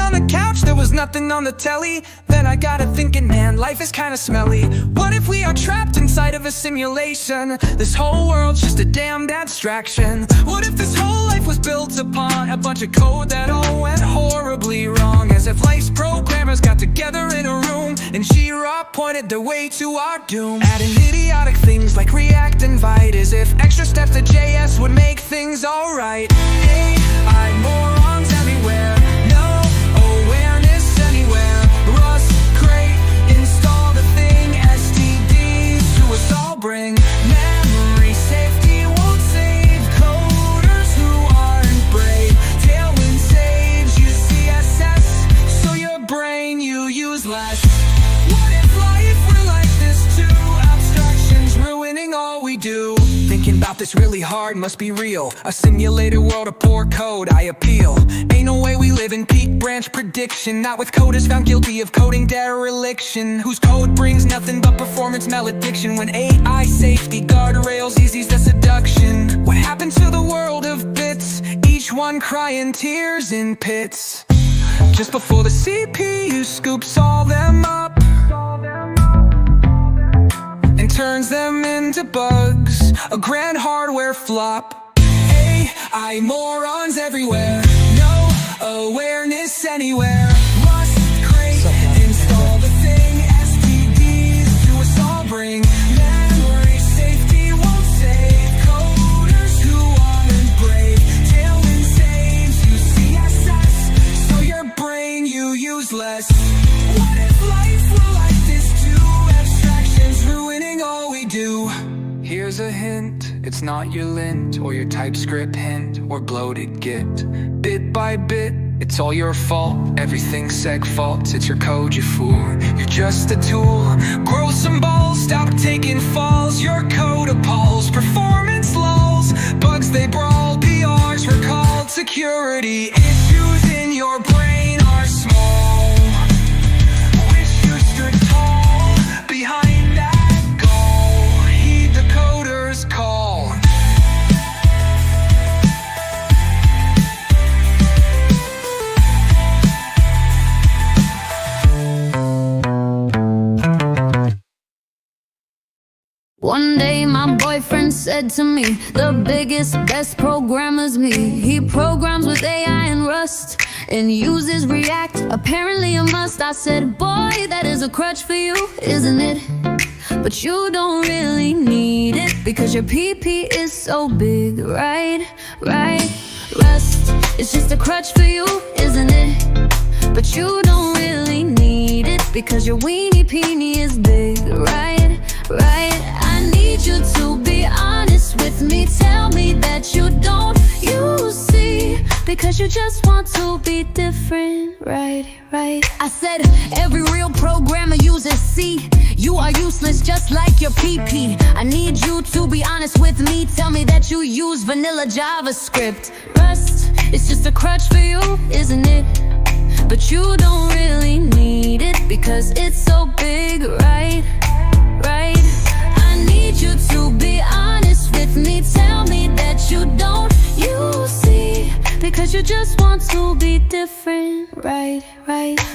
on the couch, there was nothing on the telly. Then I got to thinking, man, life is kinda smelly. What if we are trapped inside of a simulation? This whole world's just a damned abstraction. What if this whole life was built upon a bunch of code that all went horribly wrong? As if life's programmers got together in a room and She-Ra pointed the way to our doom. Adding idiotic things like React and Vite, as if extra steps to JS would make things alright. AI morons everywhere, no awareness anywhere. Rust, crate, install the thing, STDs to us all bring. Memory safety won't save coders who aren't brave. Tailwind saves you CSS, so your brain you use less. What if life were like this too? Abstractions ruining all we do. Thinking about this really hard, must be real. A simulated world of poor code, I appeal. Ain't no way we live in peak branch prediction. Not with coders found guilty of coding dereliction, whose code brings nothing but performance malediction. When AI safety guardrails eases the seduction. What happened to the world of bits? Each one crying tears in pits, just before the CPU scoops all them up and turns them into bugs, a grand hardware flop. AI morons everywhere, no awareness anywhere. Rust, crate, install the thing, STDs to us all bring. Memory safety won't save coders who aren't brave. Tailwind saves you CSS, so your brain you use less. What if life were like this too? Abstractions ruining all we do. Here's a hint, it's not your lint or your TypeScript hint or bloated Git. Bit by bit, it's all your fault. Everything's seg faults, it's your code, you fool. You're just a tool. Grow some balls, stop taking falls. Your code appalls, performance lulls. Bugs they brawl, PRs recalled. Security issues in your brain are small. Wish you stood tall behind that goal. Heed the coder's call. One day my boyfriend said to me, the biggest, best programmer's me. He programs with AI and Rust and uses React, apparently a must. I said, boy, that is a crutch for you, isn't it? But you don't really need it, because your PP is so big, right? Rust is just a crutch for you, isn't it? But you don't really need it, because your weenie peenie is big, right? I need you to be honest with me. Tell me that you don't use C, because you just want to be different, right? I said every real programmer uses C. You are useless just like your PP. I need you to be honest with me. Tell me that you use vanilla JavaScript. Rust is just a crutch for you, isn't it? But you don't really need it, because it's so big, right? I need you to be honest with me. Tell me that you don't use C, because you just want to be different, right?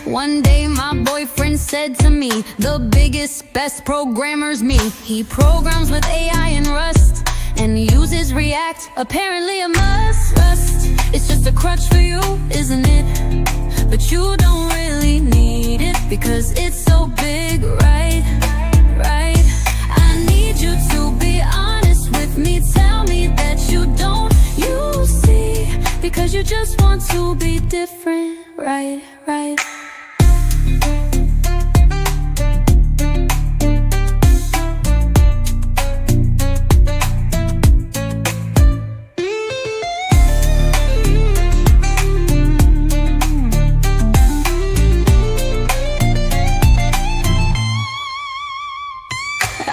One day my boyfriend said to me, the biggest, best programmer's me. He programs with AI and Rust and uses React, apparently a must. Rust, it's just a crutch for you, isn't it? But you don't really need it, because it's so big, right? I need you to be honest with me. Tell me that you don't use C, because you just want to be different, right?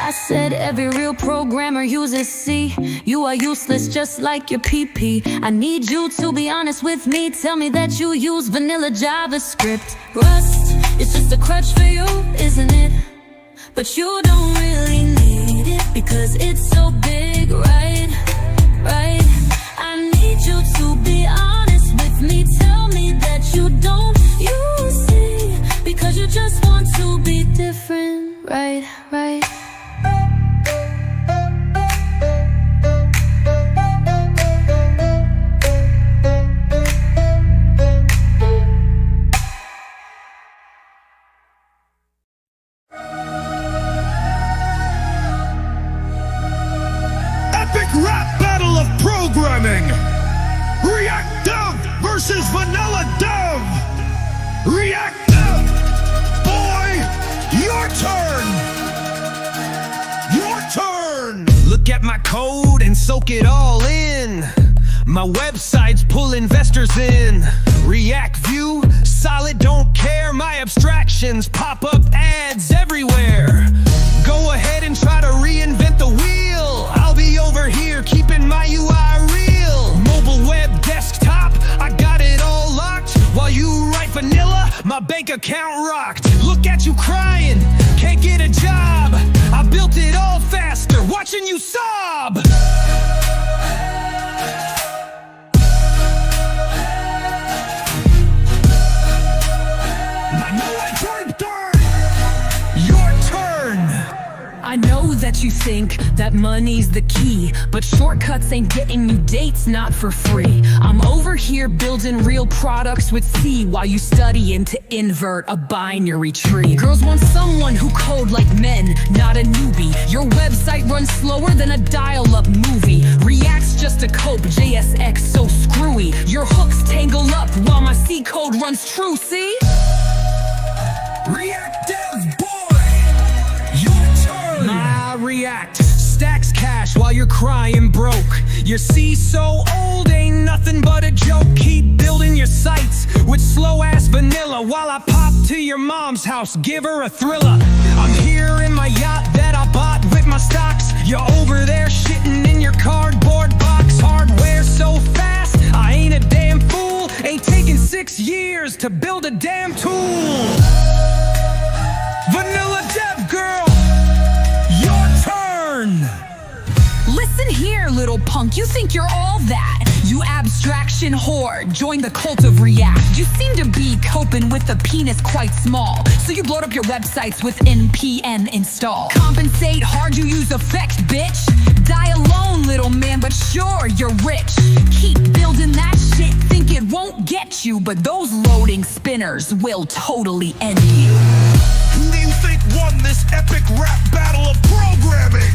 I said every real programmer uses C. You are useless just like your PP. I need you to be honest with me. Tell me that you use vanilla JavaScript. Rust, it's just a crutch for you, isn't it? But you don't really need it, because it's so big, right? I need you to be honest with me. Tell me that you don't You see, because you just want to be different, right, right. Epic rap battle of programming. React Dove versus Vanilla Dove. React Dove. Boy, your turn. Your turn. Look at my code and soak it all in. My website's pull investors in. React View, solid, don't care. My abstractions pop up ads everywhere. Go ahead and try to reinvent the wheel. I'll be over here keeping my UI real. Mobile web, desktop, I got it all locked. While you write vanilla, my bank account rocked. Look at you crying, can't get a job. I built it all faster, watching you sob. I know that you think that money's the key, but shortcuts ain't getting you dates, not for free. I'm over here building real products with C while you studying to invert a binary tree. Girls want someone who code like men, not a newbie. Your website runs slower than a dial-up movie. React's just a cope, JSX so screwy. Your hooks tangle up while my C code runs true, see? React Dev Boy, your turn. My React stacks cash while you're crying broke. Your C so old, ain't nothing but a joke. Keep building your sites with slow ass vanilla while I pop to your mom's house, give her a thriller. I'm here in my yacht that I bought with my stocks. You're over there shitting in your cardboard box. Hardware so fast, I ain't a damn fool. Ain't taking 6 years to build a damn tool. Vanilla Dev Girl, your turn. Listen here, little punk, you think you're all that. You abstraction whore, join the cult of React. You seem to be coping with a penis quite small, so you blowed up your websites with npm install. Compensate hard, you use effects, bitch. Die alone, little man, but sure, you're rich. Keep building that shit, think it won't get you, but those loading spinners will totally end you. Who do you think won this epic rap battle of programming?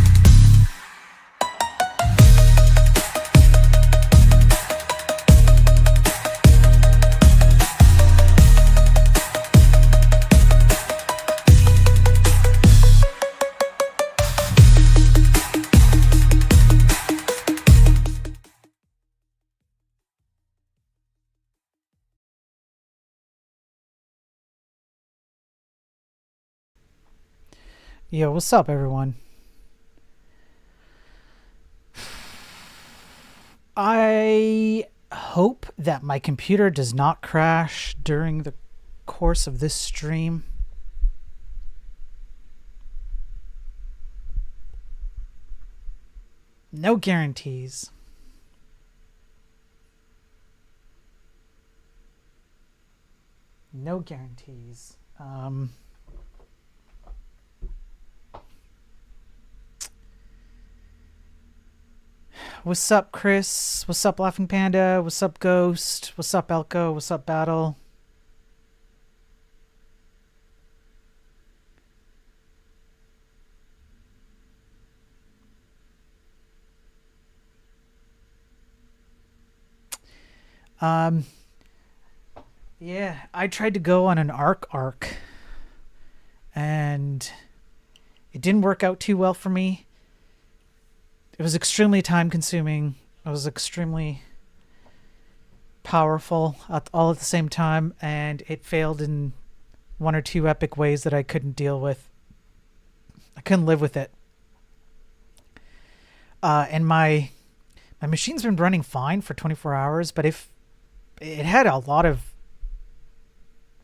Yo, what's up, everyone? I hope that my computer does not crash during the course of this stream. No guarantees. No guarantees. What's up, Chris? What's up, Laughing Panda? What's up, Ghost? What's up, Elko? What's up, Battle? Yeah, I tried to go on an arc, and it didn't work out too well for me. It was extremely time consuming. It was extremely powerful all at the same time, and it failed in one or two epic ways that I couldn't deal with. I couldn't live with it. And my machine's been running fine for 24 hours, but if it had a lot of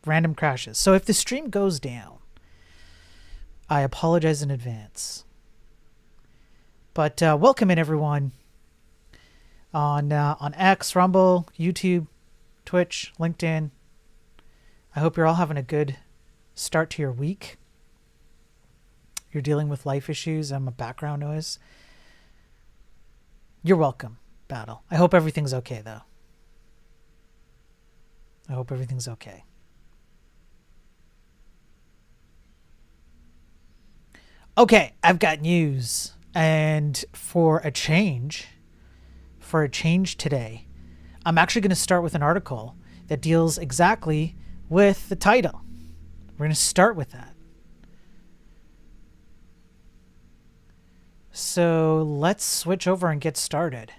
random crashes. So if the stream goes down, I apologize in advance. But welcome in, everyone, on X, Rumble, YouTube, Twitch, LinkedIn, I hope you're all having a good start to your week. You're dealing with life issues and a background noise. You're welcome, Battle. I hope everything's okay, though. I hope everything's okay. Okay, I've got news. And for a change today, I'm actually going to start with an article that deals exactly with the title. We're going to start with that. So let's switch over and get started.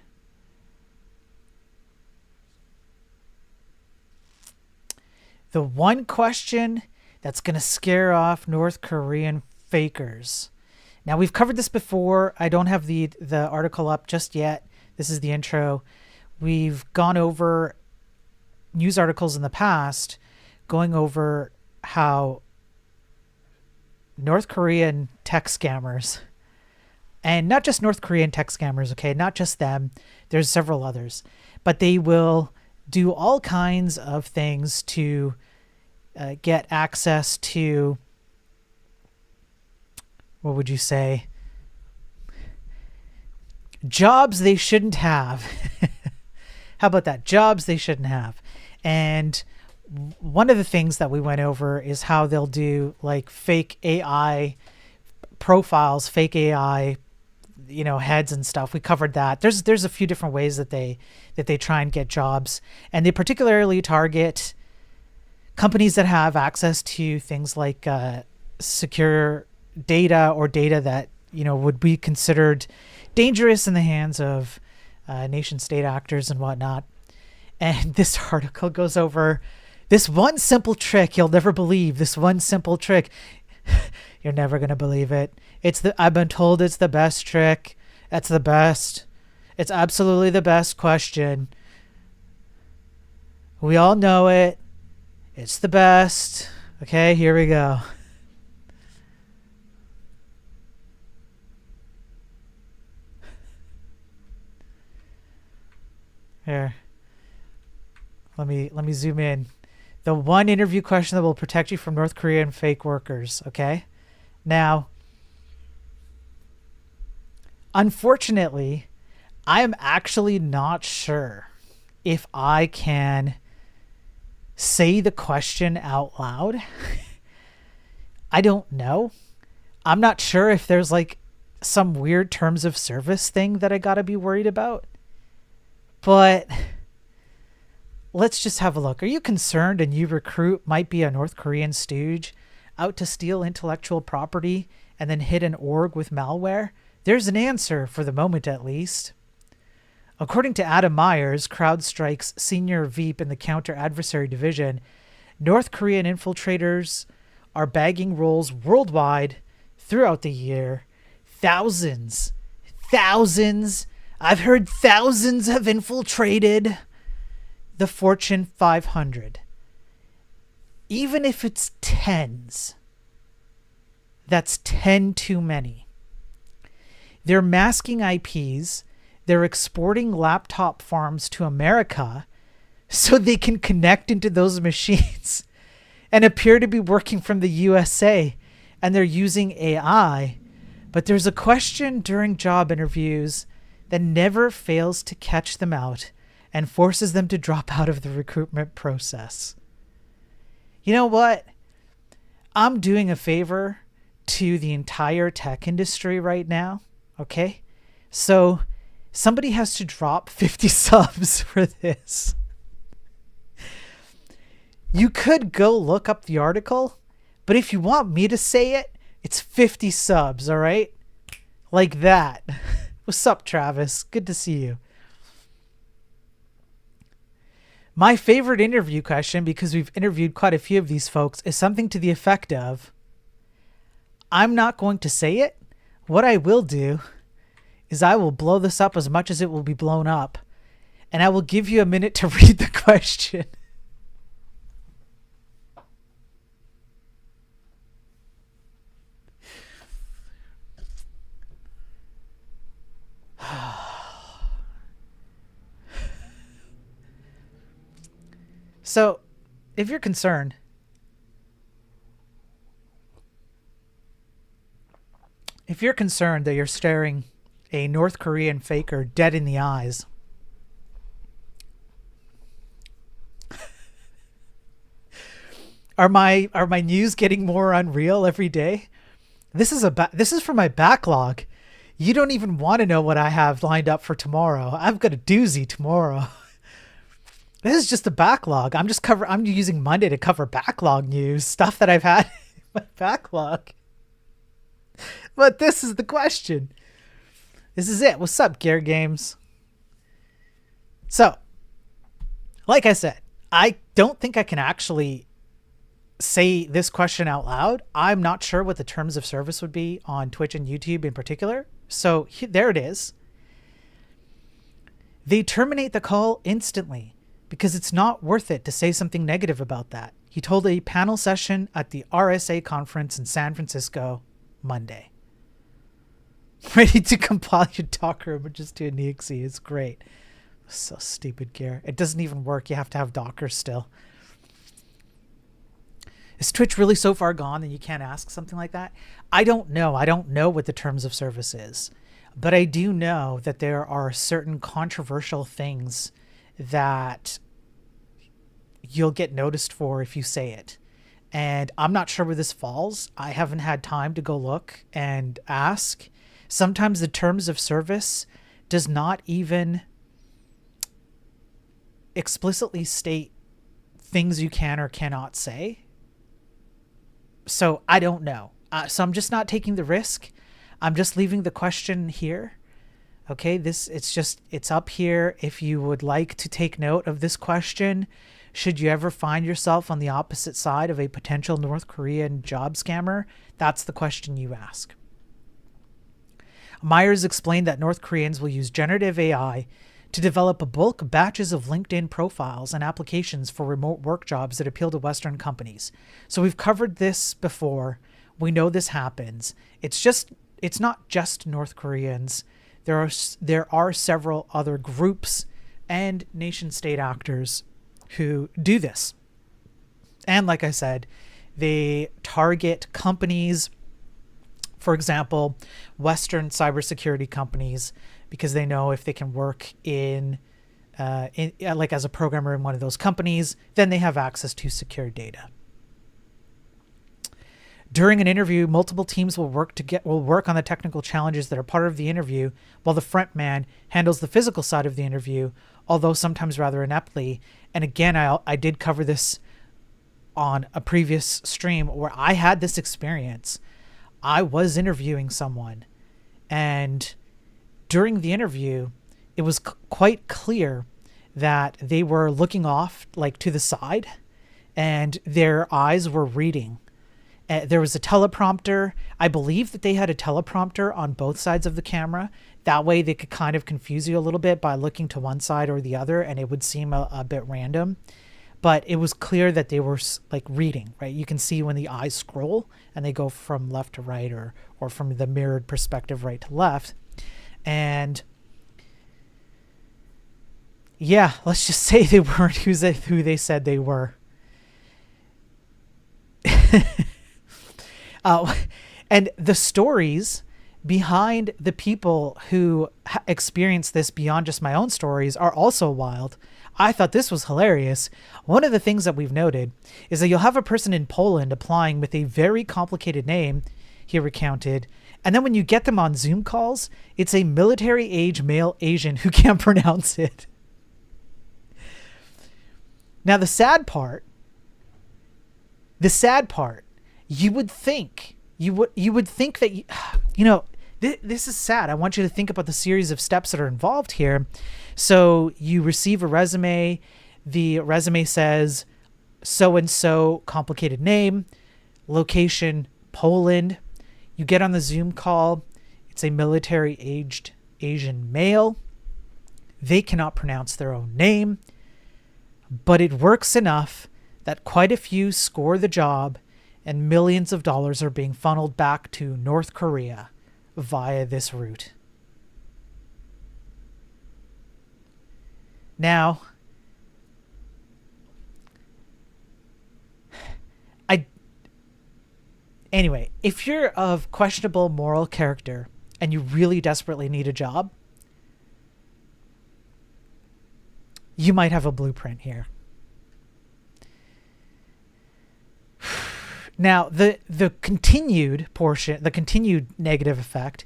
The one question that's going to scare off North Korean fakers. Now, we've covered this before. I don't have the article up just yet. This is the intro. We've gone over news articles in the past going over how North Korean tech scammers, and not just North Korean tech scammers, okay, not just them, there's several others, but they will do all kinds of things to get access to, what would you say, jobs they shouldn't have. How about that? Jobs they shouldn't have. And one of the things that we went over is how they'll do like fake AI profiles, fake AI, heads and stuff. We covered that. There's a few different ways that they try and get jobs, and they particularly target companies that have access to things like secure data or data that would be considered dangerous in the hands of nation state actors and whatnot. And this article goes over this one simple trick you'll never believe. This one simple trick. You're never going to believe it. I've been told it's the best trick. That's the best. It's absolutely the best question. We all know it. It's the best. Okay, here we go. Here. Let me zoom in. The one interview question that will protect you from North Korean fake workers, okay? Now, unfortunately, I am actually not sure if I can say the question out loud. I don't know. I'm not sure if there's like some weird terms of service thing that I gotta be worried about. But let's just have a look. Are you concerned a new recruit might be a North Korean stooge out to steal intellectual property and then hit an org with malware? There's an answer, for the moment at least. According to Adam Myers, CrowdStrike's senior VP in the counter-adversary division, North Korean infiltrators are bagging roles worldwide throughout the year. Thousands, I've heard thousands have infiltrated the Fortune 500. Even if it's tens, that's 10 too many. They're masking IPs. They're exporting laptop farms to America so they can connect into those machines and appear to be working from the USA. And they're using AI. But there's a question during job interviews that never fails to catch them out and forces them to drop out of the recruitment process. You know what? I'm doing a favor to the entire tech industry right now, okay? So somebody has to drop 50 subs for this. You could go look up the article, but if you want me to say it, it's 50 subs, all right? Like that. What's up, Travis? Good to see you. My favorite interview question, because we've interviewed quite a few of these folks, is something to the effect of, I'm not going to say it. What I will do is I will blow this up as much as it will be blown up, and I will give you a minute to read the question. So, if you're concerned if you're concerned that you're staring a North Korean faker dead in the eyes, are my news getting more unreal every day? This is for my backlog. You don't even want to know what I have lined up for tomorrow. I've got a doozy tomorrow. This is just a backlog. I'm using Monday to cover backlog news, stuff that I've had in my backlog. But this is the question. This is it. What's up, Gear Games? So, like I said, I don't think I can actually say this question out loud. I'm not sure what the terms of service would be on Twitch and YouTube in particular. So there it is. They terminate the call instantly because it's not worth it to say something negative about that. He told a panel session at the RSA conference in San Francisco Monday. Ready to compile your Docker images to an exe. It's great. So stupid, Gear. It doesn't even work. You have to have Docker still. Is Twitch really so far gone that you can't ask something like that? I don't know. I don't know what the terms of service is. But I do know that there are certain controversial things that you'll get noticed for if you say it. And I'm not sure where this falls. I haven't had time to go look and ask. Sometimes the terms of service does not even explicitly state things you can or cannot say. So I don't know. So I'm just not taking the risk. I'm just leaving the question here. Okay, it's up here. If you would like to take note of this question, should you ever find yourself on the opposite side of a potential North Korean job scammer, that's the question you ask. Myers explained that North Koreans will use generative AI to develop a bulk batches of LinkedIn profiles and applications for remote work jobs that appeal to Western companies. So we've covered this before. We know this happens. It's not just North Koreans. There are several other groups and nation state actors who do this. And like I said, they target companies, for example, Western cybersecurity companies, because they know if they can work in like as a programmer in one of those companies, then they have access to secure data. During an interview, multiple teams will work on the technical challenges that are part of the interview, while the front man handles the physical side of the interview, although sometimes rather ineptly. And again, I did cover this on a previous stream where I had this experience. I was interviewing someone, and during the interview, it was quite clear that they were looking off, like to the side, and their eyes were reading. There was a teleprompter. I believe that they had a teleprompter on both sides of the camera. That way they could kind of confuse you a little bit by looking to one side or the other, and it would seem a bit random. But it was clear that they were like reading, right? You can see when the eyes scroll and they go from left to right or from the mirrored perspective right to left. And yeah, let's just say they weren't who they said they were. And the stories behind the people who experienced this beyond just my own stories are also wild. I thought this was hilarious. One of the things that we've noted is that you'll have a person in Poland applying with a very complicated name, he recounted, and then when you get them on Zoom calls, it's a military-age male Asian who can't pronounce it. Now, the sad part, you would think that, this is sad. I want you to think about the series of steps that are involved here. So you receive a resume. The resume says so-and-so, complicated name, location, Poland. You get on the Zoom call. It's a military-aged Asian male. They cannot pronounce their own name, but it works enough that quite a few score the job, and millions of dollars are being funneled back to North Korea via this route. Now, Anyway, if you're of questionable moral character and you really desperately need a job, you might have a blueprint here. Now, the continued portion, the continued negative effect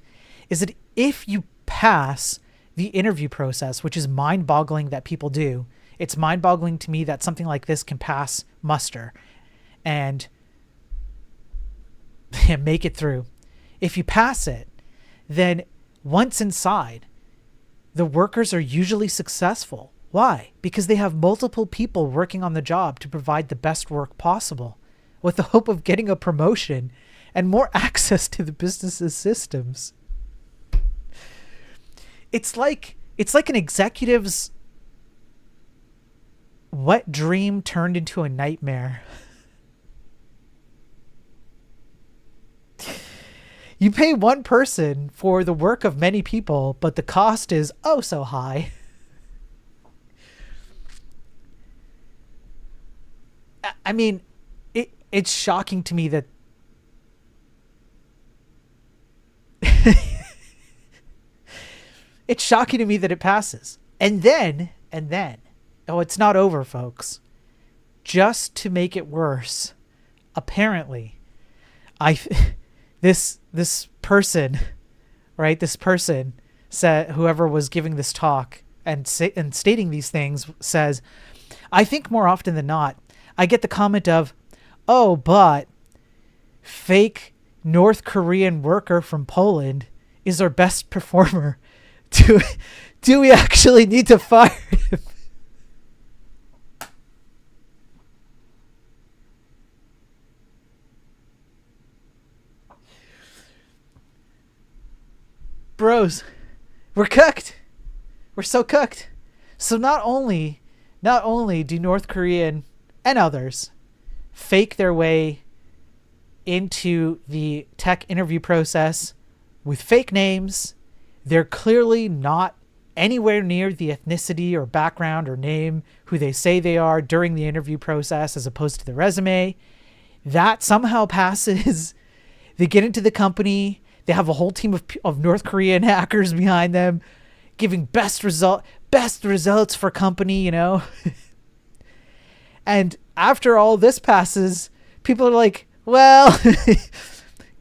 is that if you pass the interview process, which is mind-boggling that people do, it's mind-boggling to me that something like this can pass muster and make it through. If you pass it, then once inside, the workers are usually successful. Why? Because they have multiple people working on the job to provide the best work possible, with the hope of getting a promotion and more access to the business's systems. It's like an executive's wet dream turned into a nightmare. You pay one person for the work of many people, but the cost is oh so high. I mean, it's shocking to me that it's shocking to me that it passes. And then, oh, it's not over, folks. Just to make it worse, apparently, this person, right? This person said, whoever was giving this talk and stating these things says, I think more often than not, I get the comment of, oh, but fake North Korean worker from Poland is our best performer. Do we actually need to fire him? Bros, we're cooked. We're so cooked. So not only do North Korean and others fake their way into the tech interview process with fake names, they're clearly not anywhere near the ethnicity or background or name who they say they are during the interview process as opposed to the resume. That somehow passes. They get into the company. They have a whole team of North Korean hackers behind them giving best results for company, you know. And after all this passes, people are like, well,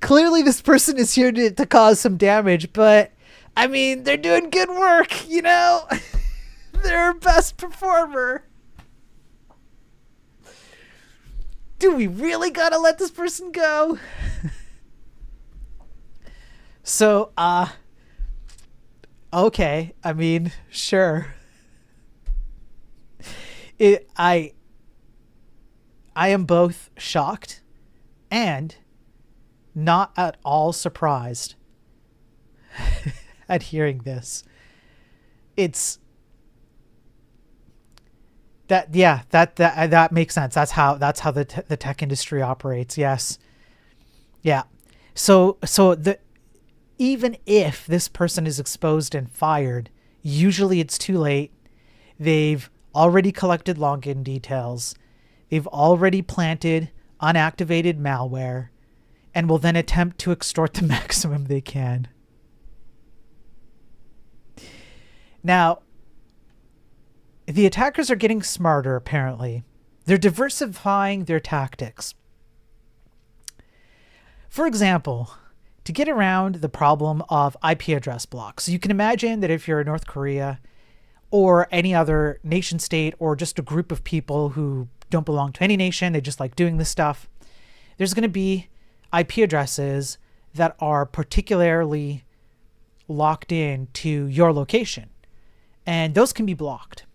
clearly this person is here to cause some damage, but I mean, they're doing good work, you know. They're our best performer. Do we really gotta let this person go? So, okay. I mean, sure. I am both shocked and not at all surprised at hearing this. It's that makes sense. That's how the tech industry operates. Yes. Yeah. So even if this person is exposed and fired, usually it's too late. They've already collected login details. They've already planted unactivated malware and will then attempt to extort the maximum they can. Now, the attackers are getting smarter, apparently. They're diversifying their tactics. For example, to get around the problem of IP address blocks. So you can imagine that if you're in North Korea or any other nation state or just a group of people who don't belong to any nation, they just like doing this stuff, there's going to be IP addresses that are particularly locked in to your location. And those can be blocked.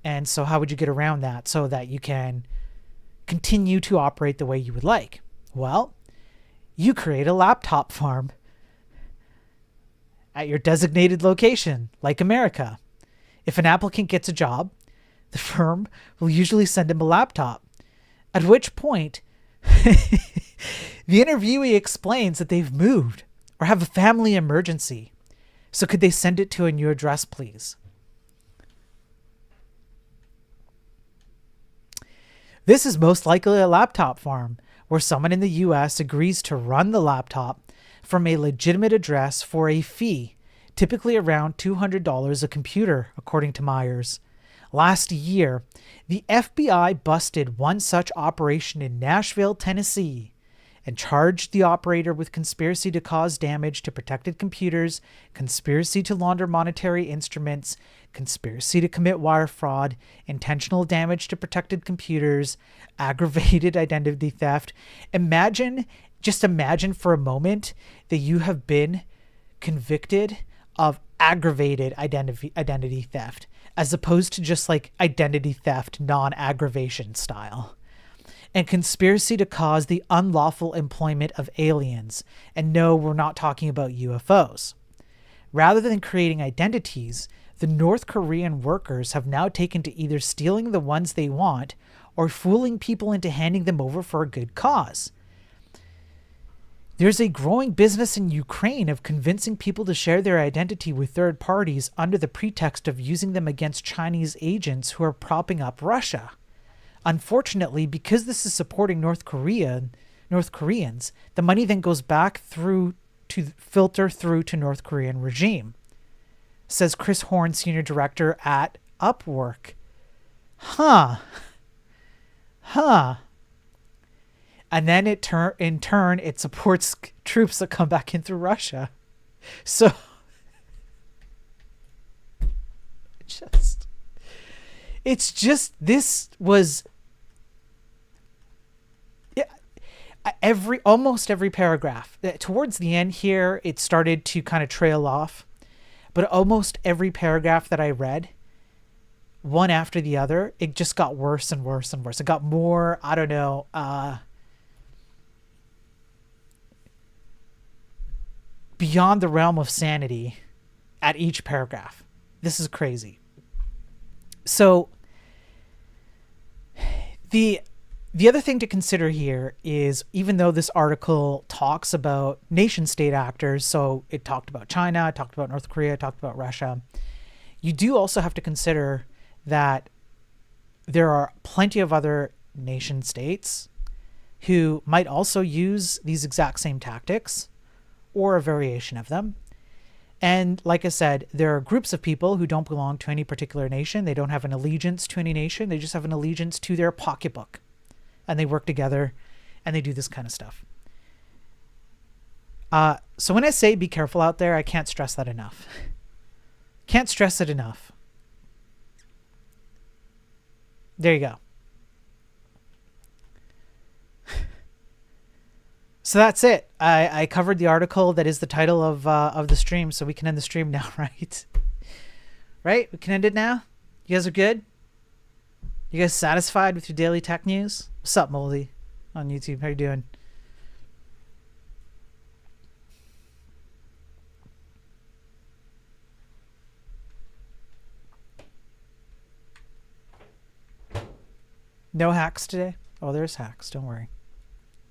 And so how would you get around that so that you can continue to operate the way you would like? Well, you create a laptop farm at your designated location, like America. If an applicant gets a job, the firm will usually send him a laptop, at which point the interviewee explains that they've moved or have a family emergency. So could they send it to a new address, please? This is most likely a laptop farm where someone in the US agrees to run the laptop from a legitimate address for a fee, typically around $200 a computer, according to Myers. Last year, the FBI busted one such operation in Nashville, Tennessee, and charged the operator with conspiracy to cause damage to protected computers, conspiracy to launder monetary instruments, conspiracy to commit wire fraud, intentional damage to protected computers, aggravated identity theft. Just imagine for a moment that you have been convicted of aggravated identity theft, as opposed to just like identity theft, non-aggravation style. And conspiracy to cause the unlawful employment of aliens. And no, we're not talking about UFOs. Rather than creating identities, the North Korean workers have now taken to either stealing the ones they want or fooling people into handing them over for a good cause. There's a growing business in Ukraine of convincing people to share their identity with third parties under the pretext of using them against Chinese agents who are propping up Russia. Unfortunately, because this is supporting North Koreans, the money then goes back through to filter through to North Korean regime, says Chris Horn, senior director at Upwork. Huh. And then in turn, it supports troops that come back in through Russia. So this was almost every paragraph. Towards the end here, it started to kind of trail off, but almost every paragraph that I read, one after the other, it just got worse and worse and worse. It got more, beyond the realm of sanity at each paragraph. This is crazy. So the other thing to consider here is, even though this article talks about nation state actors, so it talked about China, it talked about North Korea, it talked about Russia, you do also have to consider that there are plenty of other nation states who might also use these exact same tactics or a variation of them. And like I said, there are groups of people who don't belong to any particular nation. They don't have an allegiance to any nation. They just have an allegiance to their pocketbook. And they work together and they do this kind of stuff. So when I say be careful out there, I can't stress that enough. Can't stress it enough. There you go. So that's it. I covered the article that is the title of the stream, so we can end the stream now, right? Right? We can end it now? You guys are good? You guys satisfied with your daily tech news? What's up, Moldy? On YouTube. How you doing? No hacks today? Oh, there's hacks. Don't worry.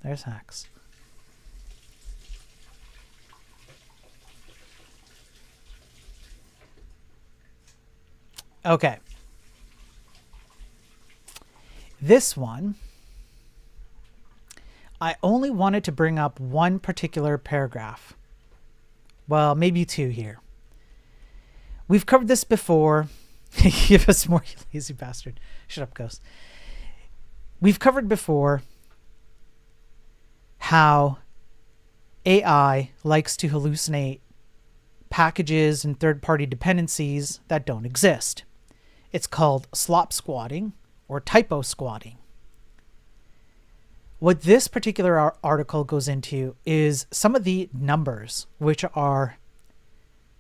There's hacks. Okay. This one, I only wanted to bring up one particular paragraph. Well, maybe two here. We've covered this before. Give us more, you lazy bastard. Shut up, Ghost. We've covered before how AI likes to hallucinate packages and third-party dependencies that don't exist. It's called slop squatting or typo squatting. What this particular article goes into is some of the numbers, which are,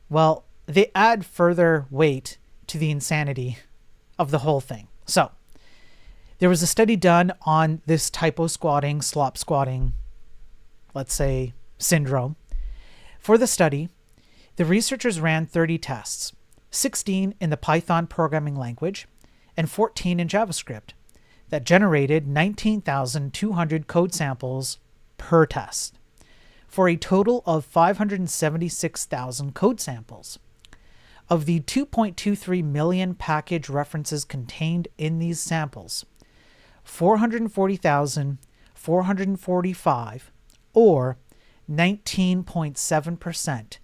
well, they add further weight to the insanity of the whole thing. So, there was a study done on this typo squatting, slop squatting, let's say, syndrome. For the study, the researchers ran 30 tests, 16 in the Python programming language and 14 in JavaScript, that generated 19,200 code samples per test, for a total of 576,000 code samples. Of the 2.23 million package references contained in these samples, 440,000 445, or 19.7%,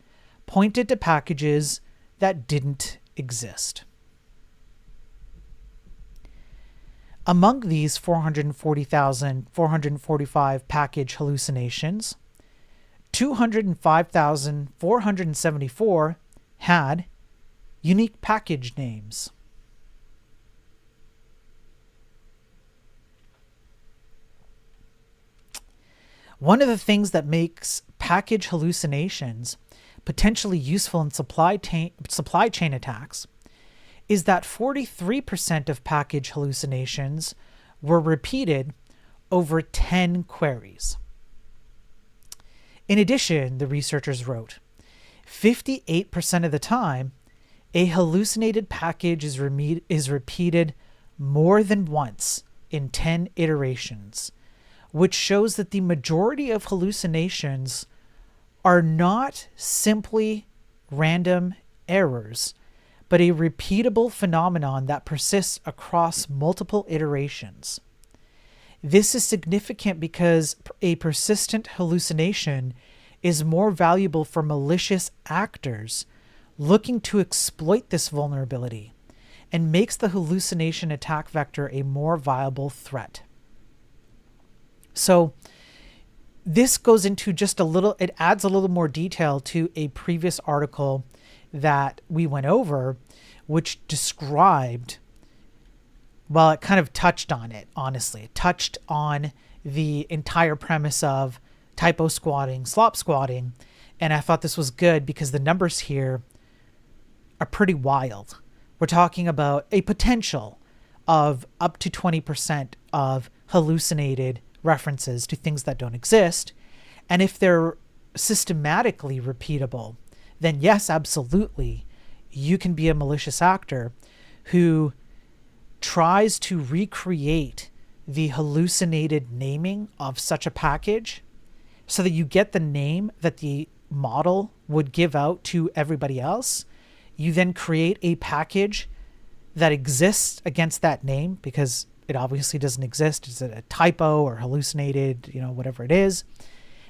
pointed to packages that didn't exist. Among these 445 package hallucinations, 205,474 had unique package names. One of the things that makes package hallucinations potentially useful in supply chain attacks is that 43% of package hallucinations were repeated over 10 queries. In addition, the researchers wrote, 58% of the time, a hallucinated package is repeated more than once in 10 iterations, which shows that the majority of hallucinations are not simply random errors, but a repeatable phenomenon that persists across multiple iterations. This is significant because a persistent hallucination is more valuable for malicious actors looking to exploit this vulnerability and makes the hallucination attack vector a more viable threat. So this goes into just it adds a little more detail to a previous article that we went over, which described, well, it kind of touched on it, honestly. It touched on the entire premise of typo squatting, slop squatting, and I thought this was good because the numbers here are pretty wild. We're talking about a potential of up to 20% of hallucinated references to things that don't exist. And if they're systematically repeatable, then yes, absolutely, you can be a malicious actor who tries to recreate the hallucinated naming of such a package so that you get the name that the model would give out to everybody else. You then create a package that exists against that name because it obviously doesn't exist. It's a typo or hallucinated, whatever it is.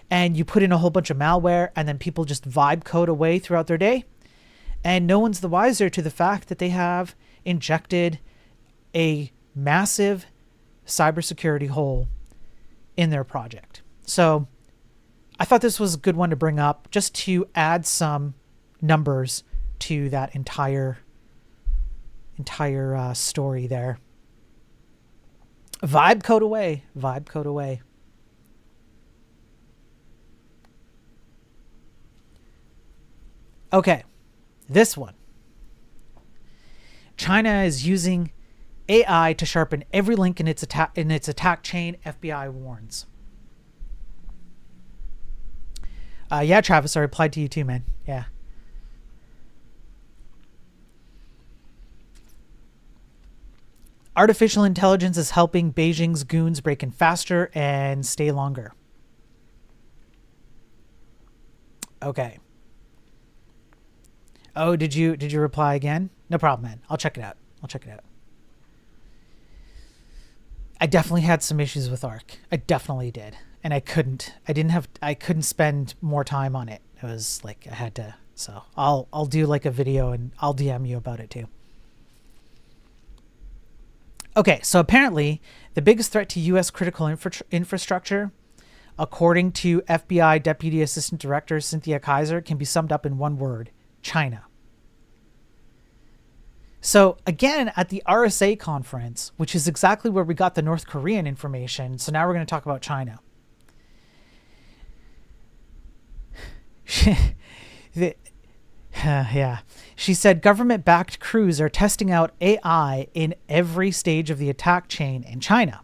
And you put in a whole bunch of malware, and then people just vibe code away throughout their day. And no one's the wiser to the fact that they have injected a massive cybersecurity hole in their project. So I thought this was a good one to bring up just to add some numbers to that entire story there. Vibe code away. Vibe code away. Okay, this one. China is using AI to sharpen every link in its attack chain, FBI warns. Yeah, Travis, I replied to you too, man. Yeah. Artificial intelligence is helping Beijing's goons break in faster and stay longer. Okay. Oh, did you reply again? No problem, man. I'll check it out. I definitely had some issues with ARC. I definitely did. And I couldn't spend more time on it. It was like I had to. So I'll do like a video and I'll DM you about it too. Okay, so apparently the biggest threat to U.S. critical infrastructure, according to FBI Deputy Assistant Director Cynthia Kaiser, can be summed up in one word: China. So again, at the RSA conference, which is exactly where we got the North Korean information, so now we're going to talk about China. Yeah. She said government-backed crews are testing out AI in every stage of the attack chain in China.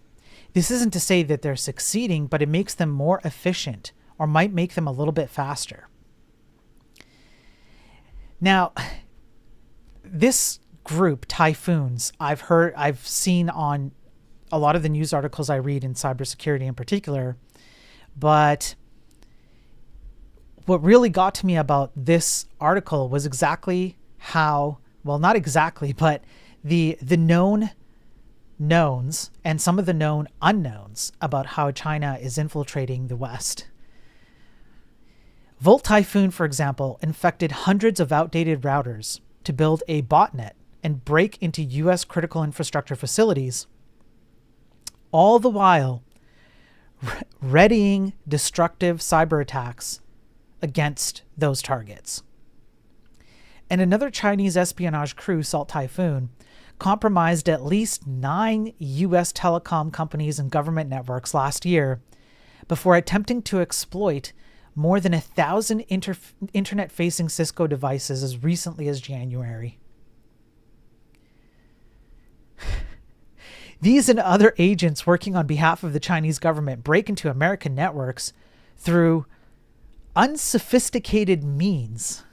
This isn't to say that they're succeeding, but it makes them more efficient or might make them a little bit faster. Now, this group, Typhoons, I've seen on a lot of the news articles I read in cybersecurity in particular, but what really got to me about this article was exactly how, well, not exactly, but the known knowns and some of the known unknowns about how China is infiltrating the West. Volt Typhoon, for example, infected hundreds of outdated routers to build a botnet and break into U.S. critical infrastructure facilities, all the while readying destructive cyber attacks against those targets. And another Chinese espionage crew, Salt Typhoon, compromised at least 9 U.S. telecom companies and government networks last year before attempting to exploit more than 1,000 internet-facing Cisco devices as recently as January. These and other agents working on behalf of the Chinese government break into American networks through unsophisticated means.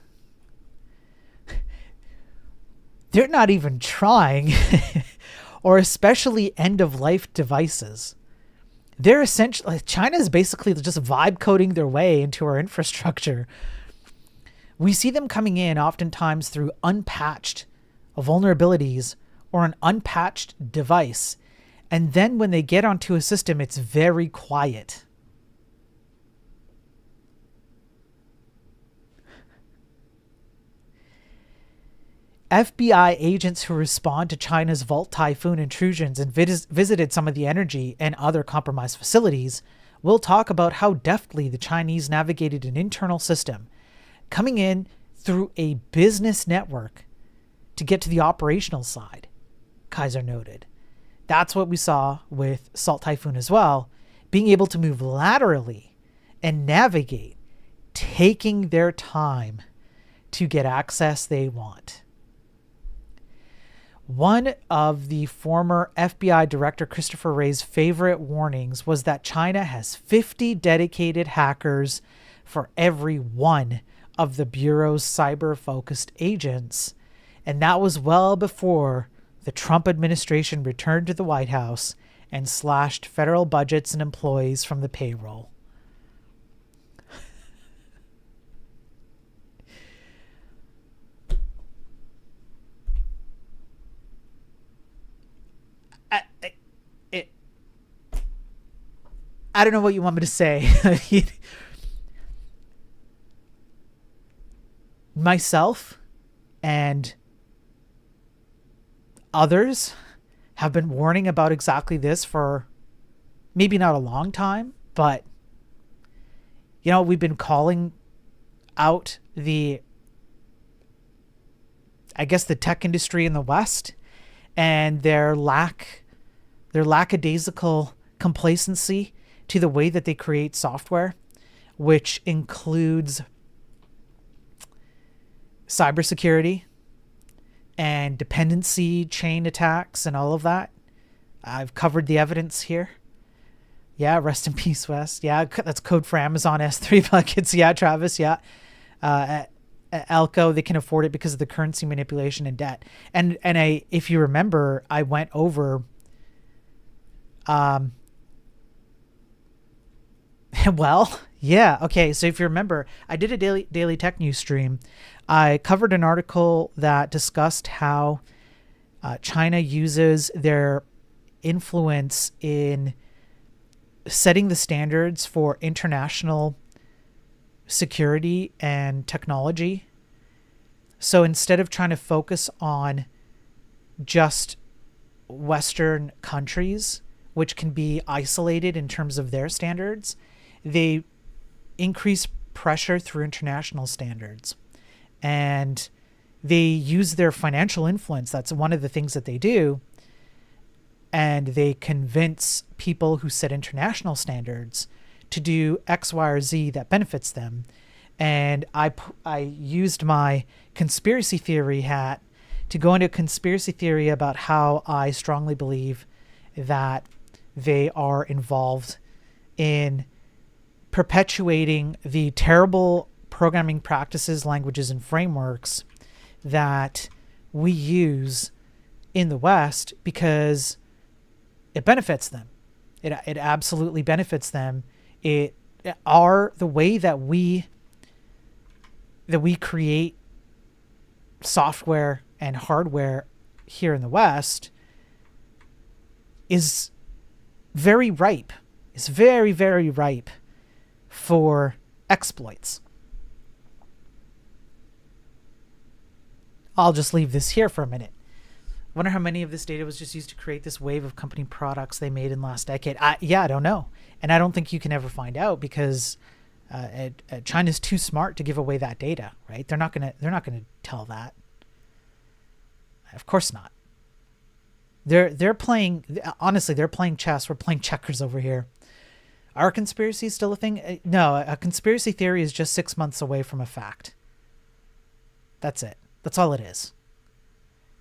They're not even trying, or especially end-of-life devices. They're essentially, China is basically just vibe coding their way into our infrastructure. We see them coming in oftentimes through unpatched vulnerabilities or an unpatched device. And then when they get onto a system, it's very quiet. FBI agents who respond to China's Volt Typhoon intrusions and visited some of the energy and other compromised facilities will talk about how deftly the Chinese navigated an internal system, coming in through a business network to get to the operational side, Kaiser noted. That's what we saw with Salt Typhoon as well, being able to move laterally and navigate, taking their time to get access they want. One of the former FBI Director Christopher Wray's favorite warnings was that China has 50 dedicated hackers for every one of the Bureau's cyber-focused agents, and that was well before the Trump administration returned to the White House and slashed federal budgets and employees from the payroll. I don't know what you want me to say. Myself and others have been warning about exactly this for maybe not a long time, but we've been calling out the tech industry in the West and their lackadaisical complacency to the way that they create software, which includes cybersecurity and dependency chain attacks and all of that. I've covered the evidence here. Yeah, rest in peace, West. Yeah, that's code for Amazon S3 buckets. Yeah, Travis. Yeah. At Elko, they can afford it because of the currency manipulation and debt. And if you remember, I went over well, yeah. Okay. So if you remember, I did a daily tech news stream. I covered an article that discussed how China uses their influence in setting the standards for international security and technology. So instead of trying to focus on just Western countries, which can be isolated in terms of their standards, they increase pressure through international standards. And they use their financial influence. That's one of the things that they do. And they convince people who set international standards to do X, Y, or Z that benefits them. And I used my conspiracy theory hat to go into conspiracy theory about how I strongly believe that they are involved in perpetuating the terrible programming practices, languages, and frameworks that we use in the West because it benefits them. It absolutely benefits them. The way that we create software and hardware here in the West is very ripe. Is very, very ripe for exploits. I'll just leave this here for a minute. Wonder how many of this data was just used to create this wave of company products they made in the last decade. I don't know. And I don't think you can ever find out because China's too smart to give away that data, right? They're not gonna tell that. Of course not. They're playing, honestly, they're playing chess. We're playing checkers over here. Are conspiracies still a thing? No, a conspiracy theory is just 6 months away from a fact. That's it. That's all it is.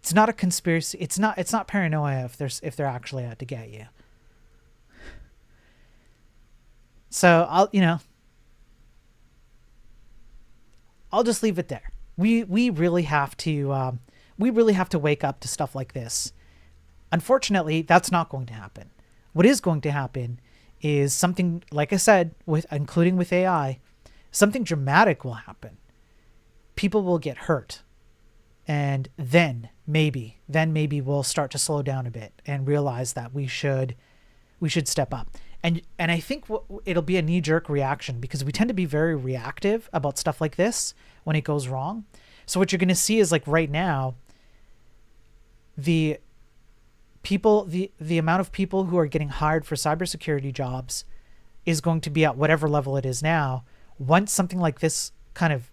It's not a conspiracy. It's not paranoia if they're actually out to get you. So I'll just leave it there. We really have to wake up to stuff like this. Unfortunately, that's not going to happen. What is going to happen is something, like I said, including with AI, something dramatic will happen. People will get hurt. And then maybe we'll start to slow down a bit and realize that we should step up. And I think it'll be a knee-jerk reaction because we tend to be very reactive about stuff like this when it goes wrong. So what you're going to see is, like, right now, the amount of people who are getting hired for cybersecurity jobs is going to be at whatever level it is now. Once something like this kind of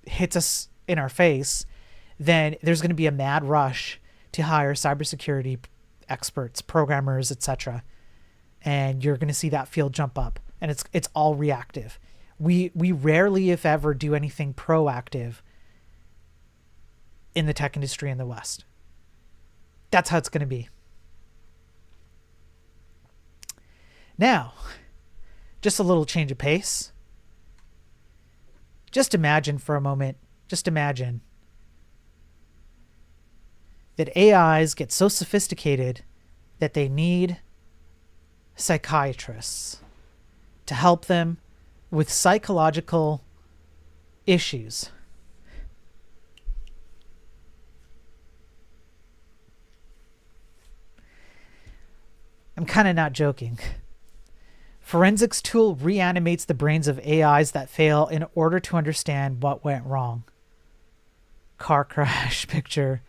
hits us in our face, then there's going to be a mad rush to hire cybersecurity experts, programmers, etc. And you're going to see that field jump up, and it's all reactive. We rarely, if ever, do anything proactive in the tech industry in the West. That's how it's going to be. Now, just a little change of pace. Just imagine for a moment, that AIs get so sophisticated that they need psychiatrists to help them with psychological issues. I'm kind of not joking. Forensics tool reanimates the brains of AIs that fail in order to understand what went wrong. Car crash picture.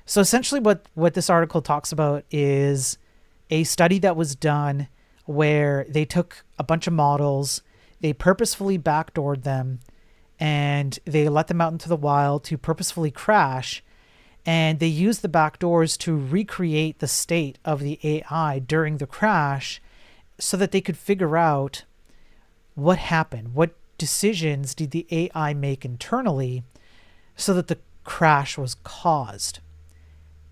So essentially what this article talks about is a study that was done where they took a bunch of models, they purposefully backdoored them, and they let them out into the wild to purposefully crash. And they used the backdoors to recreate the state of the AI during the crash so that they could figure out what happened. What decisions did the AI make internally so that the crash was caused?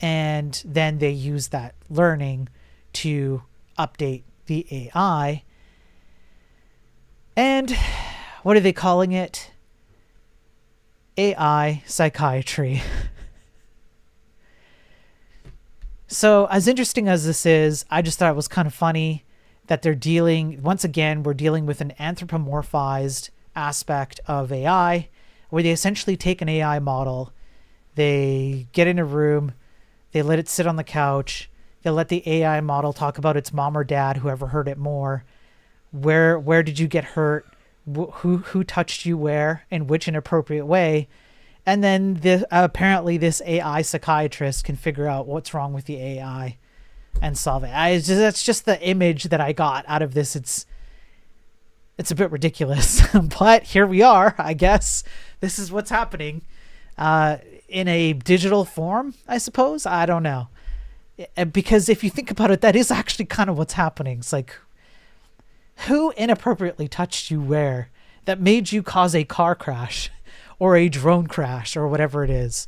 And then they used that learning to update the AI. And what are they calling it? AI psychiatry. So as interesting as this is, I just thought it was kind of funny that we're dealing with an anthropomorphized aspect of AI, where they essentially take an AI model, they get in a room, they let it sit on the couch, they let the AI model talk about its mom or dad, whoever hurt it more, where did you get hurt, who touched you where, in which inappropriate way. And then apparently this AI psychiatrist can figure out what's wrong with the AI and solve it. That's just the image that I got out of this. It's a bit ridiculous, but here we are. I guess this is what's happening in a digital form, I suppose. I don't know. Because if you think about it, that is actually kind of what's happening. It's like, who inappropriately touched you where that made you cause a car crash? Or a drone crash, or whatever it is.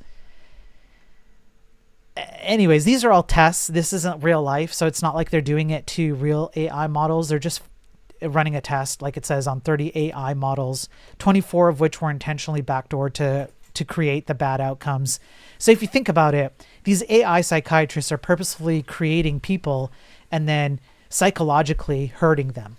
Anyways, these are all tests. This isn't real life, so it's not like they're doing it to real AI models. They're just running a test, like it says, on 30 AI models, 24 of which were intentionally backdoored to create the bad outcomes. So if you think about it, these AI psychiatrists are purposefully creating people and then psychologically hurting them.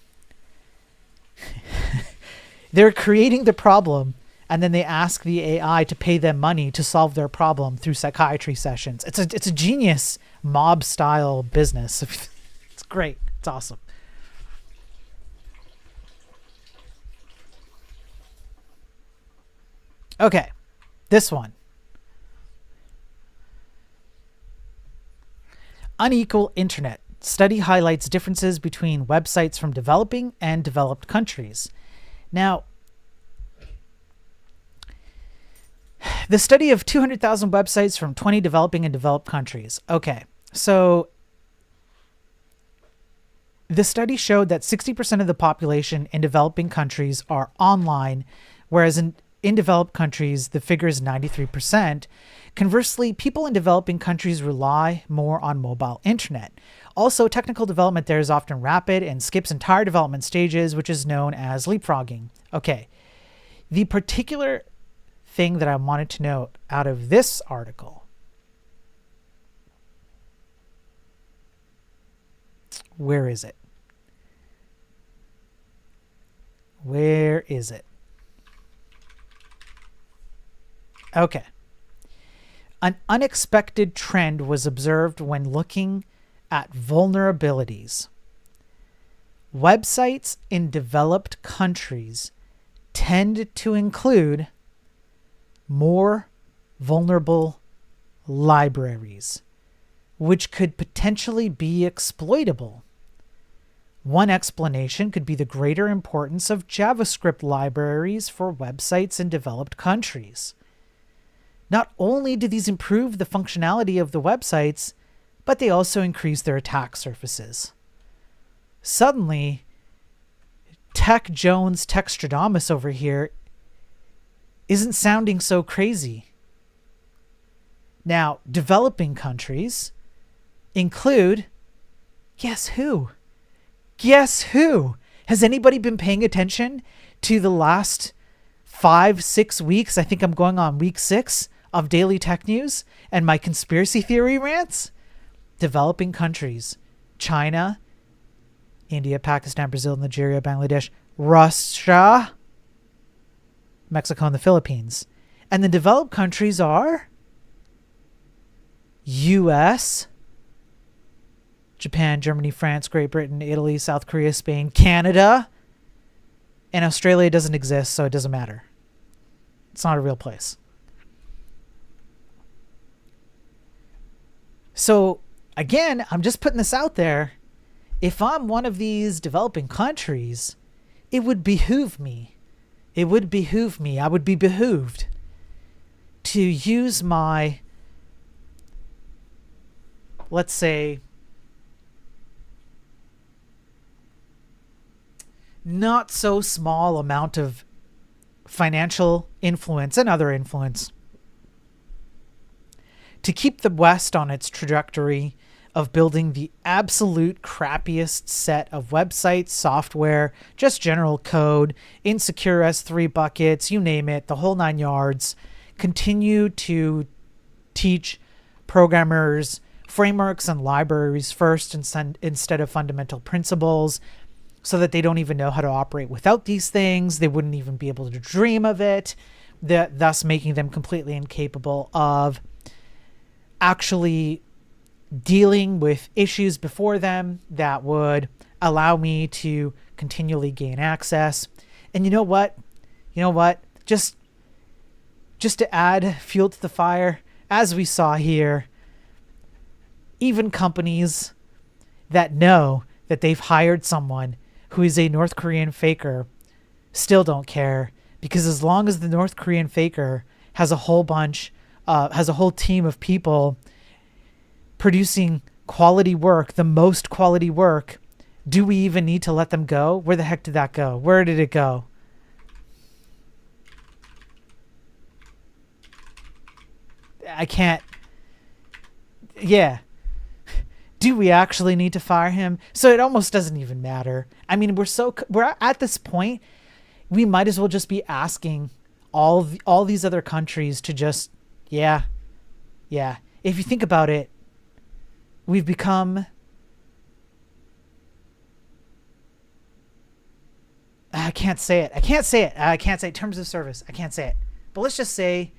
They're creating the problem and then they ask the AI to pay them money to solve their problem through psychiatry sessions. It's a genius mob style business. It's great. It's awesome. Okay, this one. Unequal internet. Study highlights differences between websites from developing and developed countries. Now, the study of 200,000 websites from 20 developing and developed countries. Okay, so the study showed that 60% of the population in developing countries are online, whereas in developed countries, the figure is 93%. Conversely, people in developing countries rely more on mobile internet. Also, technical development there is often rapid and skips entire development stages, which is known as leapfrogging. Okay, the particular thing that I wanted to note out of this article, where is it? Where is it? Okay. An unexpected trend was observed when looking at vulnerabilities. Websites in developed countries tend to include more vulnerable libraries, which could potentially be exploitable. One explanation could be the greater importance of JavaScript libraries for websites in developed countries. Not only do these improve the functionality of the websites, but they also increase their attack surfaces. Suddenly, Tech Jones Textradamus over here isn't sounding so crazy. Now, developing countries include, guess who? Guess who? Has anybody been paying attention to the last 5-6 weeks? I think I'm going on week 6 of Daily Tech News and my conspiracy theory rants. Developing countries: China, India, Pakistan, Brazil, Nigeria, Bangladesh, Russia, Mexico, and the Philippines. And the developed countries are US, Japan, Germany, France, Great Britain, Italy, South Korea, Spain, Canada, and Australia doesn't exist, so it doesn't matter. It's not a real place. So, again, I'm just putting this out there. If I'm one of these developing countries, it would behoove me. I would be behooved to use my, let's say, not so small amount of financial influence and other influence to keep the West on its trajectory of building the absolute crappiest set of websites, software, just general code, insecure S3 buckets, you name it, the whole 9 yards. Continue to teach programmers frameworks and libraries first instead of fundamental principles, so that they don't even know how to operate without these things. They wouldn't even be able to dream of it, thus making them completely incapable of actually dealing with issues before them that would allow me to continually gain access. And you know what? Just to add fuel to the fire, as we saw here, even companies that know that they've hired someone who is a North Korean faker still don't care, because as long as the North Korean faker has a whole team of people producing quality work, the most quality work, do we even need to let them go? Where the heck did that go? Where did it go? I can't. Yeah. Do we actually need to fire him? So it almost doesn't even matter. I mean, we're at this point, we might as well just be asking all these other countries to just, yeah. If you think about it, we've become, I can't say it. I can't say it. I can't say it. Terms of service. I can't say it. But let's just say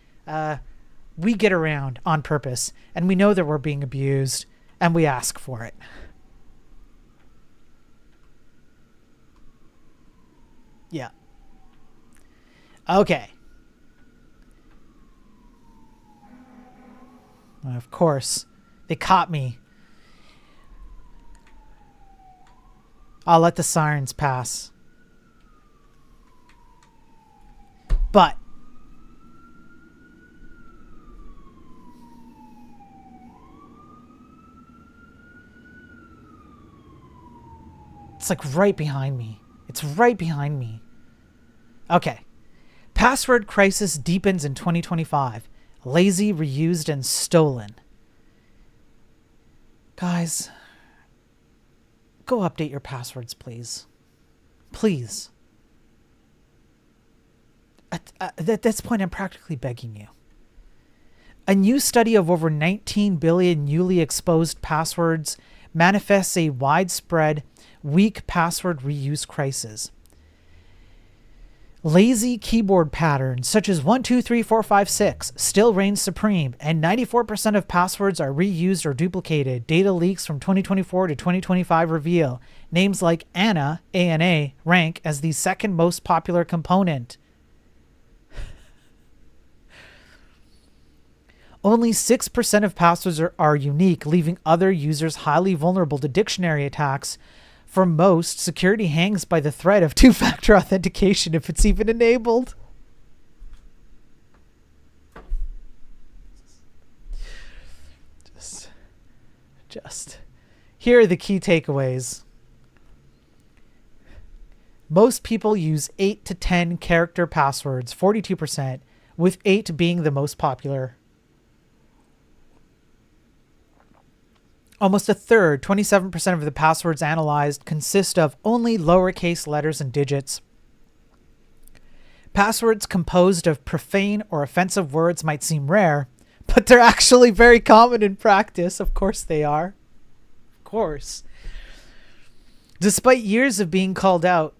we get around on purpose, and we know that we're being abused, and we ask for it. Yeah. Okay. Of course, they caught me. I'll let the sirens pass. But it's like right behind me. It's right behind me. Okay. Password crisis deepens in 2025. Lazy, reused, and stolen. Guys, go update your passwords, please. Please. At this point, I'm practically begging you. A new study of over 19 billion newly exposed passwords manifests a widespread, weak password reuse crisis. Lazy keyboard patterns such as 1, 2, 3, 4, 5, 6 still reign supreme, and 94% of passwords are reused or duplicated. Data leaks from 2024 to 2025 reveal names like ANA, ANA, rank as the second most popular component. Only 6% of passwords are unique, leaving other users highly vulnerable to dictionary attacks. For most, security hangs by the thread of two-factor authentication if it's even enabled. Just. Here are the key takeaways. Most people use 8 to 10 character passwords, 42%, with 8 being the most popular. Almost a third, 27% of the passwords analyzed consist of only lowercase letters and digits. Passwords composed of profane or offensive words might seem rare, but they're actually very common in practice. Of course they are. Of course. Despite years of being called out,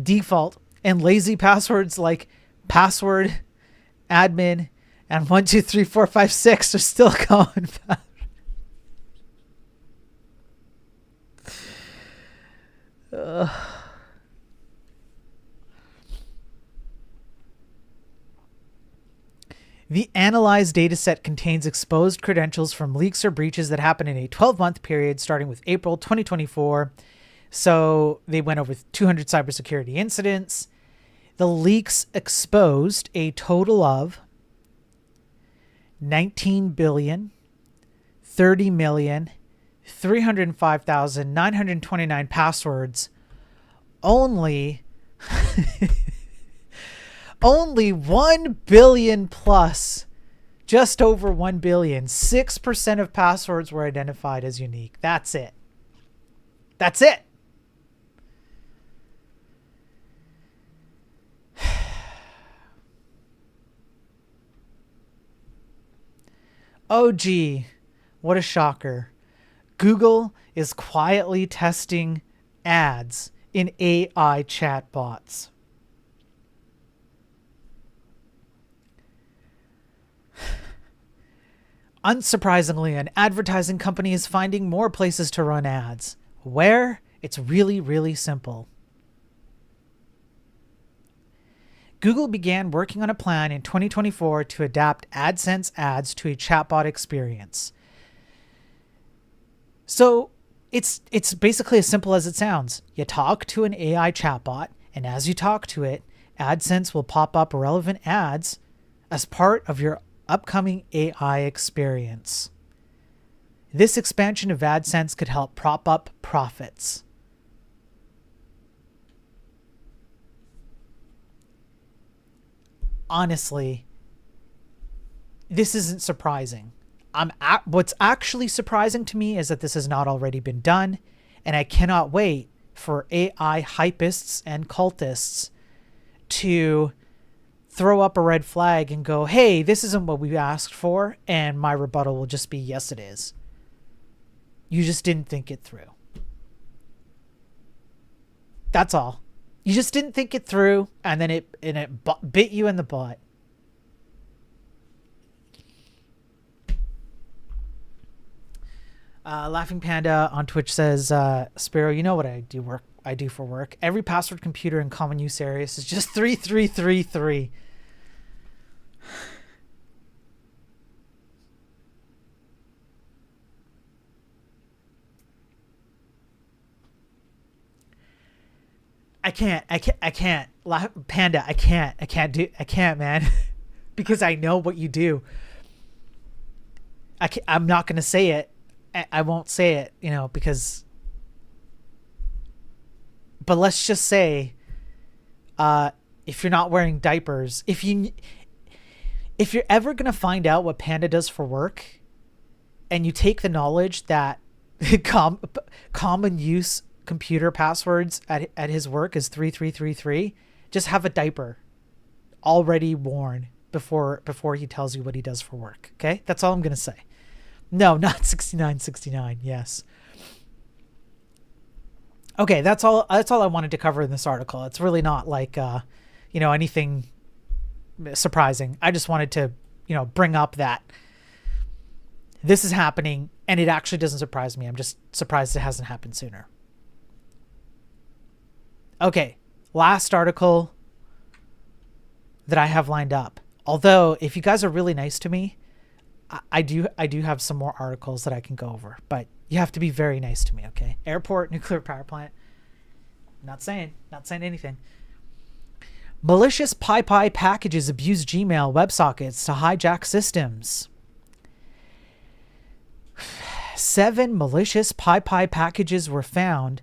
default and lazy passwords like password, admin, and 1, 2, 3, 4, 5, 6 are still common. The analyzed dataset contains exposed credentials from leaks or breaches that happened in a 12-month period starting with April 2024. So they went over 200 cybersecurity incidents. The leaks exposed a total of 19 billion, 30 million, 305,929 passwords. Only 1 billion plus, just over 1 billion, 6% of passwords were identified as unique. That's it. That's it. Oh gee, what a shocker. Google is quietly testing ads in AI chatbots. Unsurprisingly, an advertising company is finding more places to run ads. Where? It's really, really simple. Google began working on a plan in 2024 to adapt AdSense ads to a chatbot experience. So it's basically as simple as it sounds. You talk to an AI chatbot, and as you talk to it, AdSense will pop up relevant ads as part of your upcoming AI experience. This expansion of AdSense could help prop up profits. Honestly, this isn't surprising. What's actually surprising to me is that this has not already been done, and I cannot wait for AI hypists and cultists to throw up a red flag and go, hey, this isn't what we asked for, and my rebuttal will just be, yes, it is. You just didn't think it through. That's all. You just didn't think it through, and then it bit you in the butt. Laughing Panda on Twitch says, Spiro, you know what I do for work. Every password computer in common use areas is just 3333. I can't. Panda, I can't, man. Because I know what you do. I'm not going to say it. I won't say it, because... But let's just say, if you're not wearing diapers, if you're ever going to find out what Panda does for work, and you take the knowledge that common use computer passwords at his work is 3333, just have a diaper already worn before he tells you what he does for work. Okay, that's all I'm gonna say. No, not 6969. Yes. Okay, that's all I wanted to cover in this article. It's really not like anything surprising. I just wanted to bring up that this is happening, and it actually doesn't surprise me. I'm just surprised it hasn't happened sooner. Okay, last article that I have lined up. Although, if you guys are really nice to me, I do have some more articles that I can go over. But you have to be very nice to me, okay? Airport, nuclear power plant. Not saying anything. Malicious PyPI packages abuse Gmail WebSockets to hijack systems. 7 malicious PyPI packages were found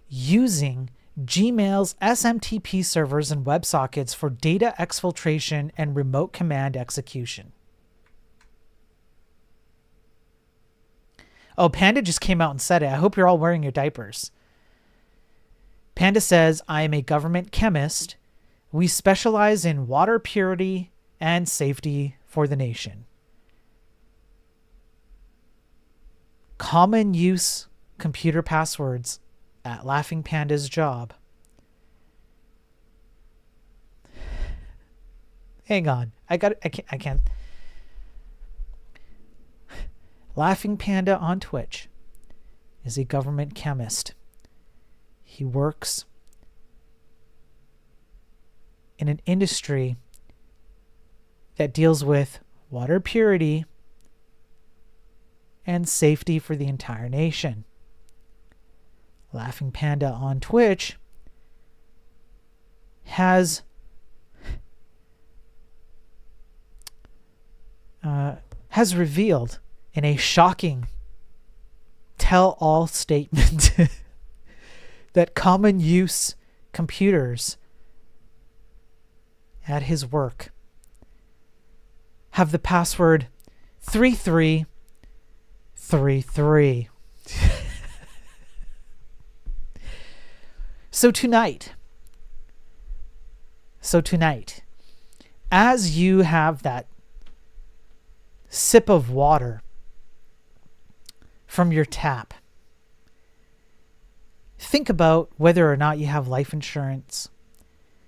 using Gmail's SMTP servers and WebSockets for data exfiltration and remote command execution. Oh, Panda just came out and said it. I hope you're all wearing your diapers. Panda says, I am a government chemist. We specialize in water purity and safety for the nation. Common use computer passwords at Laughing Panda's job. Hang on. I can't. Laughing Panda on Twitch is a government chemist. He works in an industry that deals with water purity and safety for the entire nation. Laughing Panda on Twitch has revealed in a shocking tell-all statement that common use computers at his work have the password 3333. So tonight, as you have that sip of water from your tap, think about whether or not you have life insurance,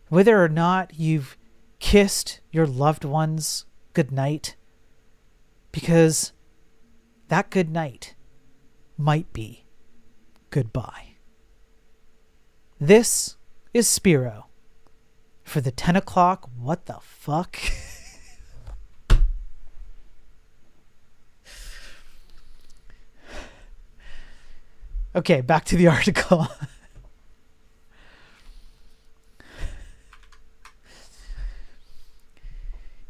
whether or not you've kissed your loved ones goodnight, because that good night might be goodbye. This is Spiro for the 10 o'clock what the fuck. Okay, back to the article.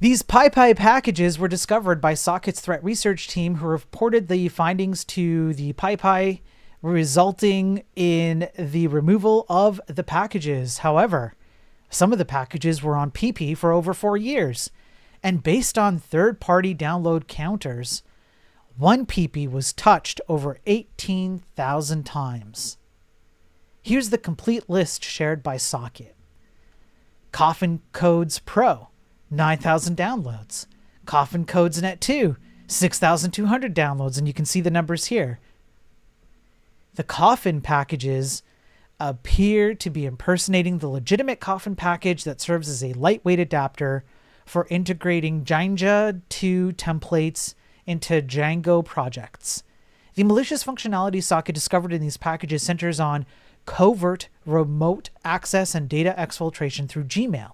These PyPI packages were discovered by Socket's threat research team, who reported the findings to the PyPI, resulting in the removal of the packages. However, some of the packages were on PP for over 4 years, and based on third-party download counters, one PP was touched over 18,000 times. Here's the complete list shared by Socket. Coffin Codes Pro, 9,000 downloads. Coffin Codes Net 2, 6,200 downloads, and you can see the numbers here. The Coffin packages appear to be impersonating the legitimate Coffin package that serves as a lightweight adapter for integrating Jinja 2 templates into Django projects. The malicious functionality socket discovered in these packages centers on covert remote access and data exfiltration through Gmail.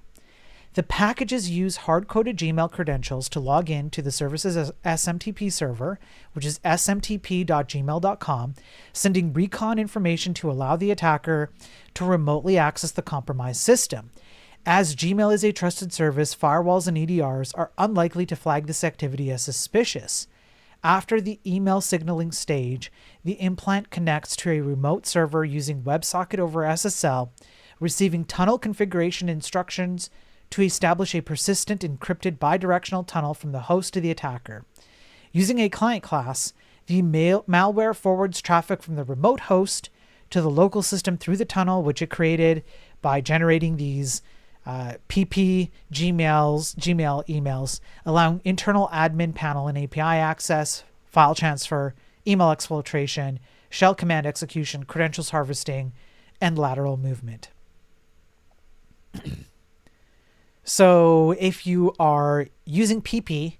The packages use hard-coded Gmail credentials to log in to the service's SMTP server, which is smtp.gmail.com, sending recon information to allow the attacker to remotely access the compromised system. As Gmail is a trusted service, firewalls and EDRs are unlikely to flag this activity as suspicious. After the email signaling stage, the implant connects to a remote server using WebSocket over SSL, receiving tunnel configuration instructions to establish a persistent encrypted bidirectional tunnel from the host to the attacker. Using a client class, the malware forwards traffic from the remote host to the local system through the tunnel, which it created by generating these PP Gmail emails, allowing internal admin panel and API access, file transfer, email exfiltration, shell command execution, credentials harvesting, and lateral movement. So if you are using PP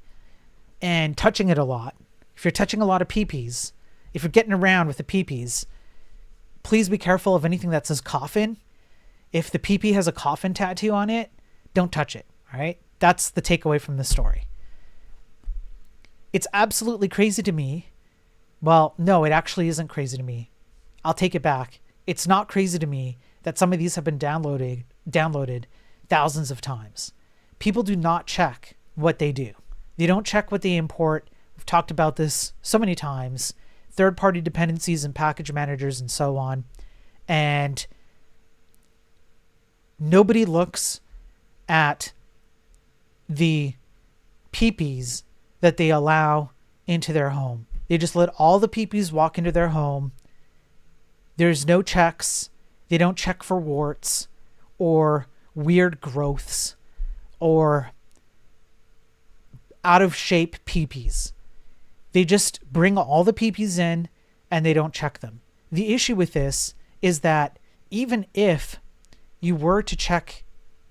and touching it a lot, if you're touching a lot of PPs, if you're getting around with the PPs, please be careful of anything that says coffin. If the PP has a coffin tattoo on it, don't touch it, all right? That's the takeaway from the story. It's absolutely crazy to me. Well, no, it actually isn't crazy to me. I'll take it back. It's not crazy to me that some of these have been downloaded thousands of times. People do not check what they do. They don't check what they import. We've talked about this so many times. Third-party dependencies and package managers and so on. And nobody looks at the PPs that they allow into their home. They just let all the PPs walk into their home. There's no checks. They don't check for warts or weird growths or out of shape PPs. They just bring all the PPs in and they don't check them. The issue with this is that even if you were to check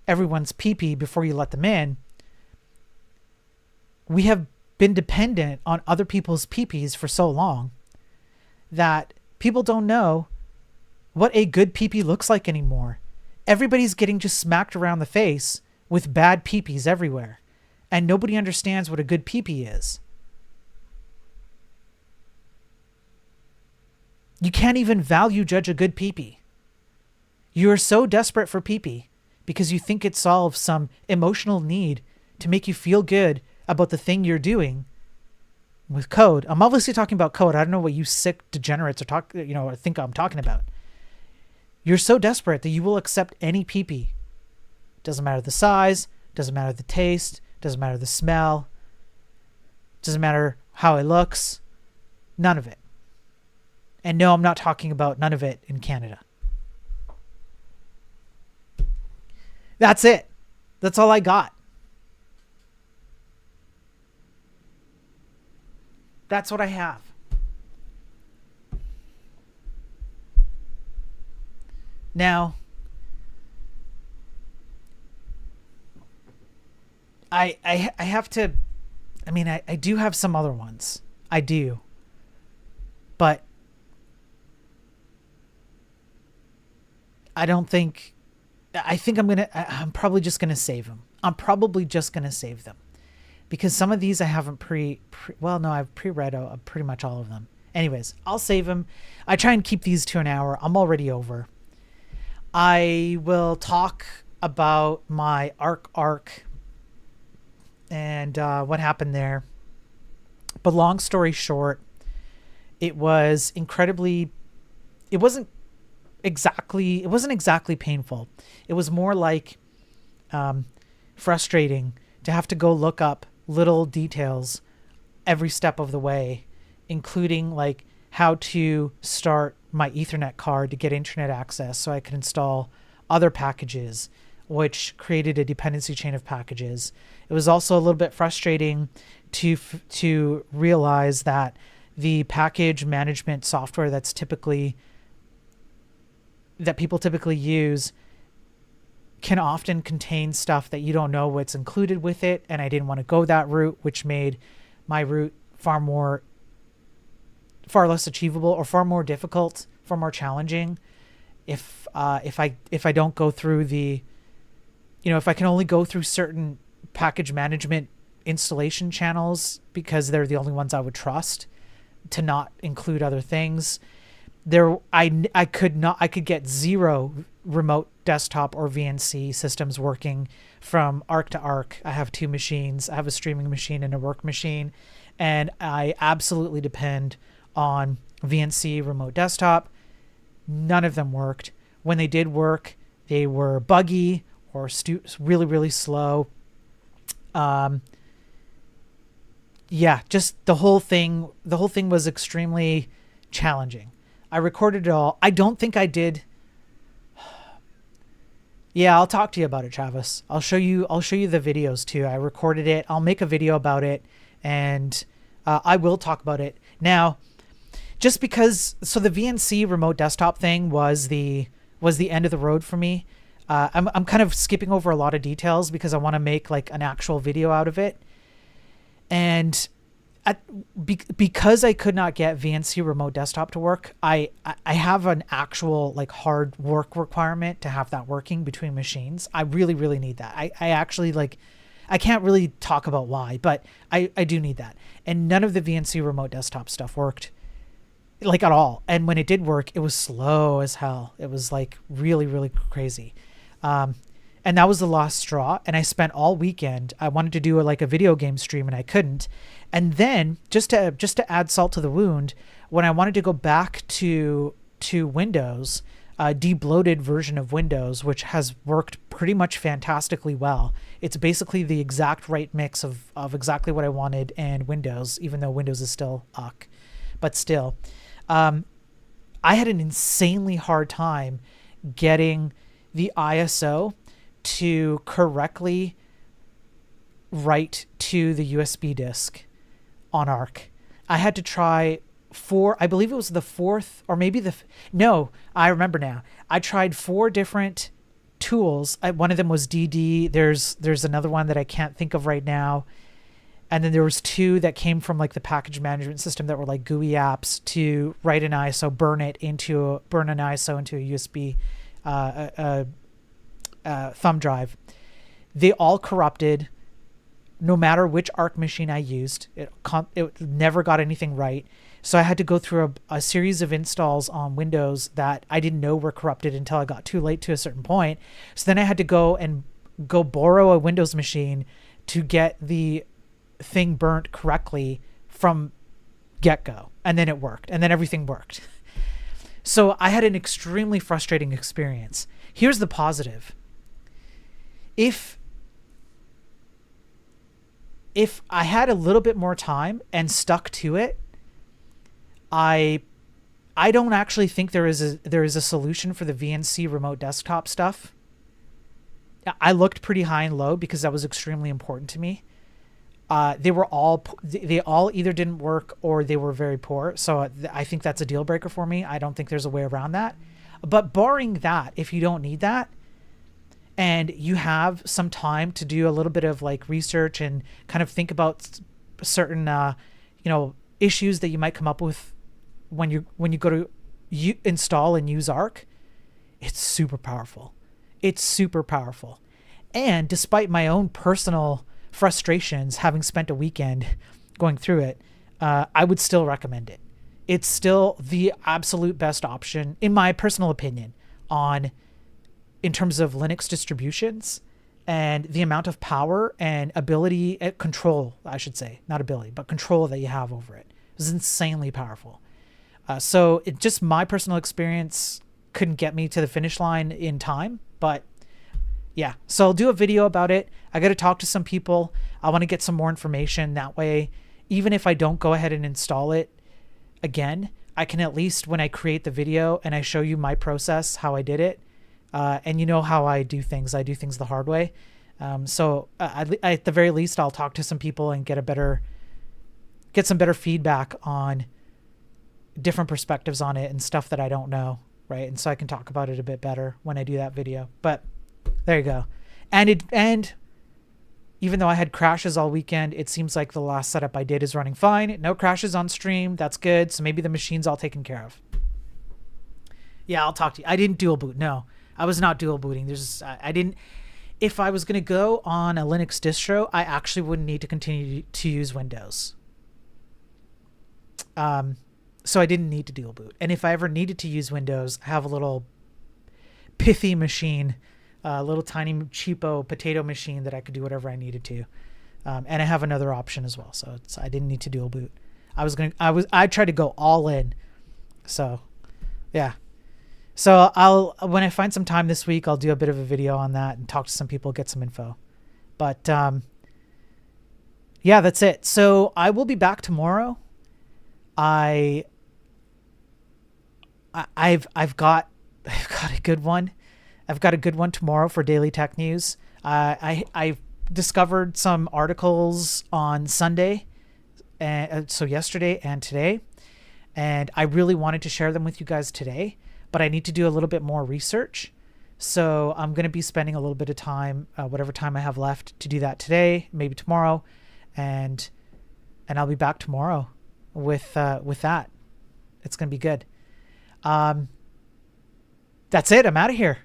everyone's PP before you let them in, we have been dependent on other people's PPs for so long that people don't know what a good PP looks like anymore. Everybody's getting just smacked around the face with bad PPs everywhere, and nobody understands what a good PP is. You can't even value judge a good PP. You are so desperate for PP because you think it solves some emotional need to make you feel good about the thing you're doing with code. I'm obviously talking about code. I don't know what you sick degenerates are or think I'm talking about. You're so desperate that you will accept any PP. Doesn't matter the size, doesn't matter the taste, doesn't matter the smell, doesn't matter how it looks, none of it. And no, I'm not talking about none of it in Canada. That's it. That's all I got. That's what I have. Now, I have to, I mean, I do have some other ones. I do. But I think I'm probably just going to save them. I'm probably just going to save them. Because some of these I haven't I've pre-read pretty much all of them. Anyways, I'll save them. I try and keep these to an hour. I'm already over. I will talk about my arc and what happened there. But long story short, it wasn't exactly painful. It was more like frustrating to have to go look up little details every step of the way, including like how to start my Ethernet card to get internet access so I could install other packages, which created a dependency chain of packages. It was also a little bit frustrating to realize that the package management software that's typically that people typically use can often contain stuff that you don't know what's included with it, and I didn't want to go that route, which made my route far less achievable, or far more difficult, far more challenging. If I don't go through the, if I can only go through certain package management installation channels because they're the only ones I would trust to not include other things. I could get zero remote desktop or VNC systems working from Arc to Arc. I have 2 machines. I have a streaming machine and a work machine, and I absolutely depend on VNC remote desktop. None of them worked. When they did work, they were buggy or really, really slow. Just the whole thing was extremely challenging. I recorded it all. I don't think I did. Yeah, I'll talk to you about it, Travis. I'll show you the videos too. I recorded it. I'll make a video about it, and I will talk about it. Now, just because, so the VNC remote desktop thing was the end of the road for me. I'm kind of skipping over a lot of details because I want to make like an actual video out of it. And because I could not get VNC remote desktop to work, I have an actual like hard work requirement to have that working between machines. I really, really need that. I actually like, I can't really talk about why, but I do need that. And none of the VNC remote desktop stuff worked like at all. And when it did work, it was slow as hell. It was like really, really crazy. And that was the last straw. And I spent all weekend. I wanted to do a video game stream and I couldn't. And then just to add salt to the wound, when I wanted to go back to Windows, a debloated version of Windows, which has worked pretty much fantastically well. It's basically the exact right mix of exactly what I wanted and Windows, even though Windows is still UCK. But still, I had an insanely hard time getting the ISO to correctly write to the USB disk on Arc. I had to try I believe it was the 4th or maybe no, I remember now. I tried 4 different tools. One of them was DD. There's another one that I can't think of right now. And then there was 2 that came from like the package management system that were like GUI apps to write an ISO, burn an ISO into a USB thumb drive. They all corrupted. No matter which Arc machine I used, it never got anything right. So I had to go through a series of installs on Windows that I didn't know were corrupted until I got too late to a certain point. So then I had to go borrow a Windows machine to get the thing burnt correctly from get-go. And then it worked. And then everything worked. So I had an extremely frustrating experience. Here's the positive. If I had a little bit more time and stuck to it, I don't actually think there is a solution for the VNC remote desktop stuff. I looked pretty high and low because that was extremely important to me. They all either didn't work or they were very poor. So I think that's a deal breaker for me. I don't think there's a way around that. But barring that, if you don't need that, and you have some time to do a little bit of like research and kind of think about certain, issues that you might come up with when you go to install and use Arc, it's super powerful. It's super powerful. And despite my own personal frustrations, having spent a weekend going through it, I would still recommend it. It's still the absolute best option, in my personal opinion, in terms of Linux distributions and the amount of power and ability, control, I should say, not ability, but control that you have over it. It was insanely powerful. So it just, my personal experience couldn't get me to the finish line in time, but yeah. So I'll do a video about it. I got to talk to some people. I want to get some more information. That way, even if I don't go ahead and install it again, I can at least, when I create the video and I show you my process, how I did it, and you know how I do things the hard way. So at the very least, I'll talk to some people and get some better feedback on different perspectives on it and stuff that I don't know. right? And so I can talk about it a bit better when I do that video. But there you go. And even though I had crashes all weekend, it seems like the last setup I did is running fine. No crashes on stream. That's good. So maybe the machine's all taken care of. Yeah, I'll talk to you. I didn't dual boot. No, I was not dual booting. I didn't. If I was going to go on a Linux distro, I actually wouldn't need to continue to use Windows. So I didn't need to dual boot. And if I ever needed to use Windows, I have a little pithy machine, a little tiny cheapo potato machine that I could do whatever I needed to. And I have another option as well. So I didn't need to dual boot. I tried to go all in. So yeah. So when I find some time this week, I'll do a bit of a video on that and talk to some people, get some info. But yeah, that's it. So I will be back tomorrow. I've got a good one. I've got a good one tomorrow for Daily Tech News. I discovered some articles on Sunday, so yesterday and today, and I really wanted to share them with you guys today, but I need to do a little bit more research. So I'm going to be spending a little bit of time, whatever time I have left, to do that today, maybe tomorrow, and I'll be back tomorrow with that. It's going to be good. That's it. I'm out of here.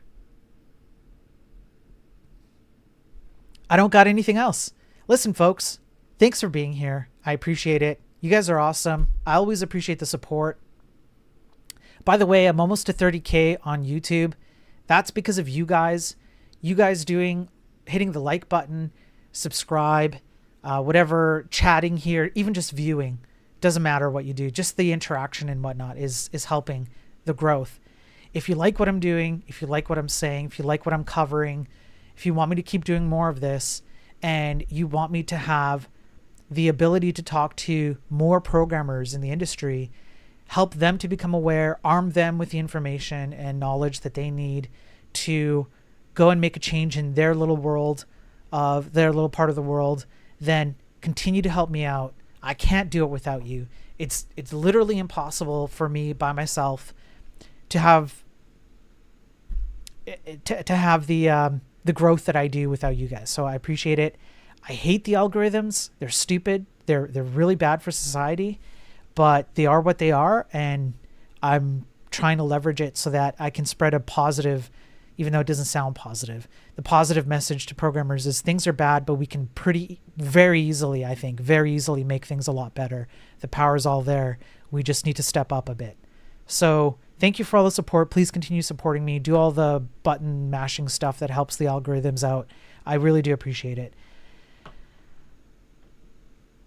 I don't got anything else. Listen, folks, thanks for being here. I appreciate it. You guys are awesome. I always appreciate the support. By the way, I'm almost to 30K on YouTube. That's because of you guys. You guys hitting the like button, subscribe, whatever, chatting here, even just viewing. Doesn't matter what you do. Just the interaction and whatnot is helping the growth. If you like what I'm doing, if you like what I'm saying, if you like what I'm covering, if you want me to keep doing more of this, and you want me to have the ability to talk to more programmers in the industry, help them to become aware, arm them with the information and knowledge that they need to go and make a change in their little world, of their little part of the world, then continue to help me out. I can't do it without you. It's literally impossible for me by myself to have the growth that I do without you guys. So I appreciate it. I hate the algorithms. They're stupid. They're really bad for society, but they are what they are. And I'm trying to leverage it so that I can spread a positive, even though it doesn't sound positive. The positive message to programmers is things are bad, but we can very easily make things a lot better. The power is all there. We just need to step up a bit. So thank you for all the support. Please continue supporting me. Do all the button mashing stuff that helps the algorithms out. I really do appreciate it.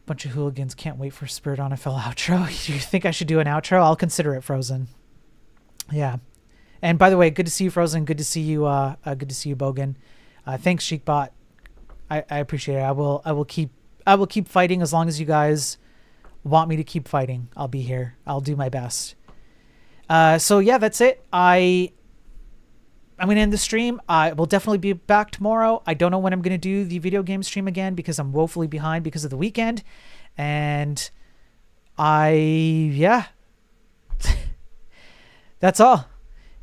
Bunch of hooligans. Can't wait for Spirit on FL outro. Do you think I should do an outro? I'll consider it, Frozen. Yeah. And by the way, good to see you, Frozen. Good to see you. Good to see you, Bogan. Thanks, Sheikbot. I appreciate it. I will keep fighting as long as you guys want me to keep fighting. I'll be here. I'll do my best. So yeah, that's it. I'm going to end the stream. I will definitely be back tomorrow. I don't know when I'm going to do the video game stream again because I'm woefully behind because of the weekend. And yeah, that's all.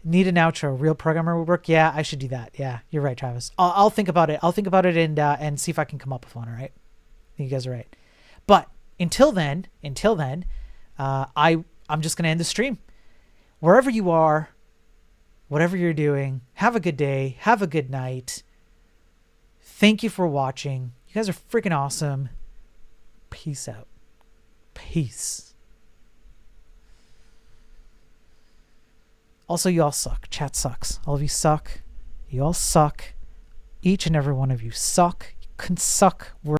Need an outro. Real programmer would work. Yeah, I should do that. Yeah, you're right, Travis. I'll think about it. I'll think about it and see if I can come up with one. All right. I think you guys are right. But until then, I'm just going to end the stream. Wherever you are, whatever you're doing, have a good day. Have a good night. Thank you for watching. You guys are freaking awesome. Peace out. Peace. Also, you all suck. Chat sucks. All of you suck. You all suck. Each and every one of you suck. You couldn't suck.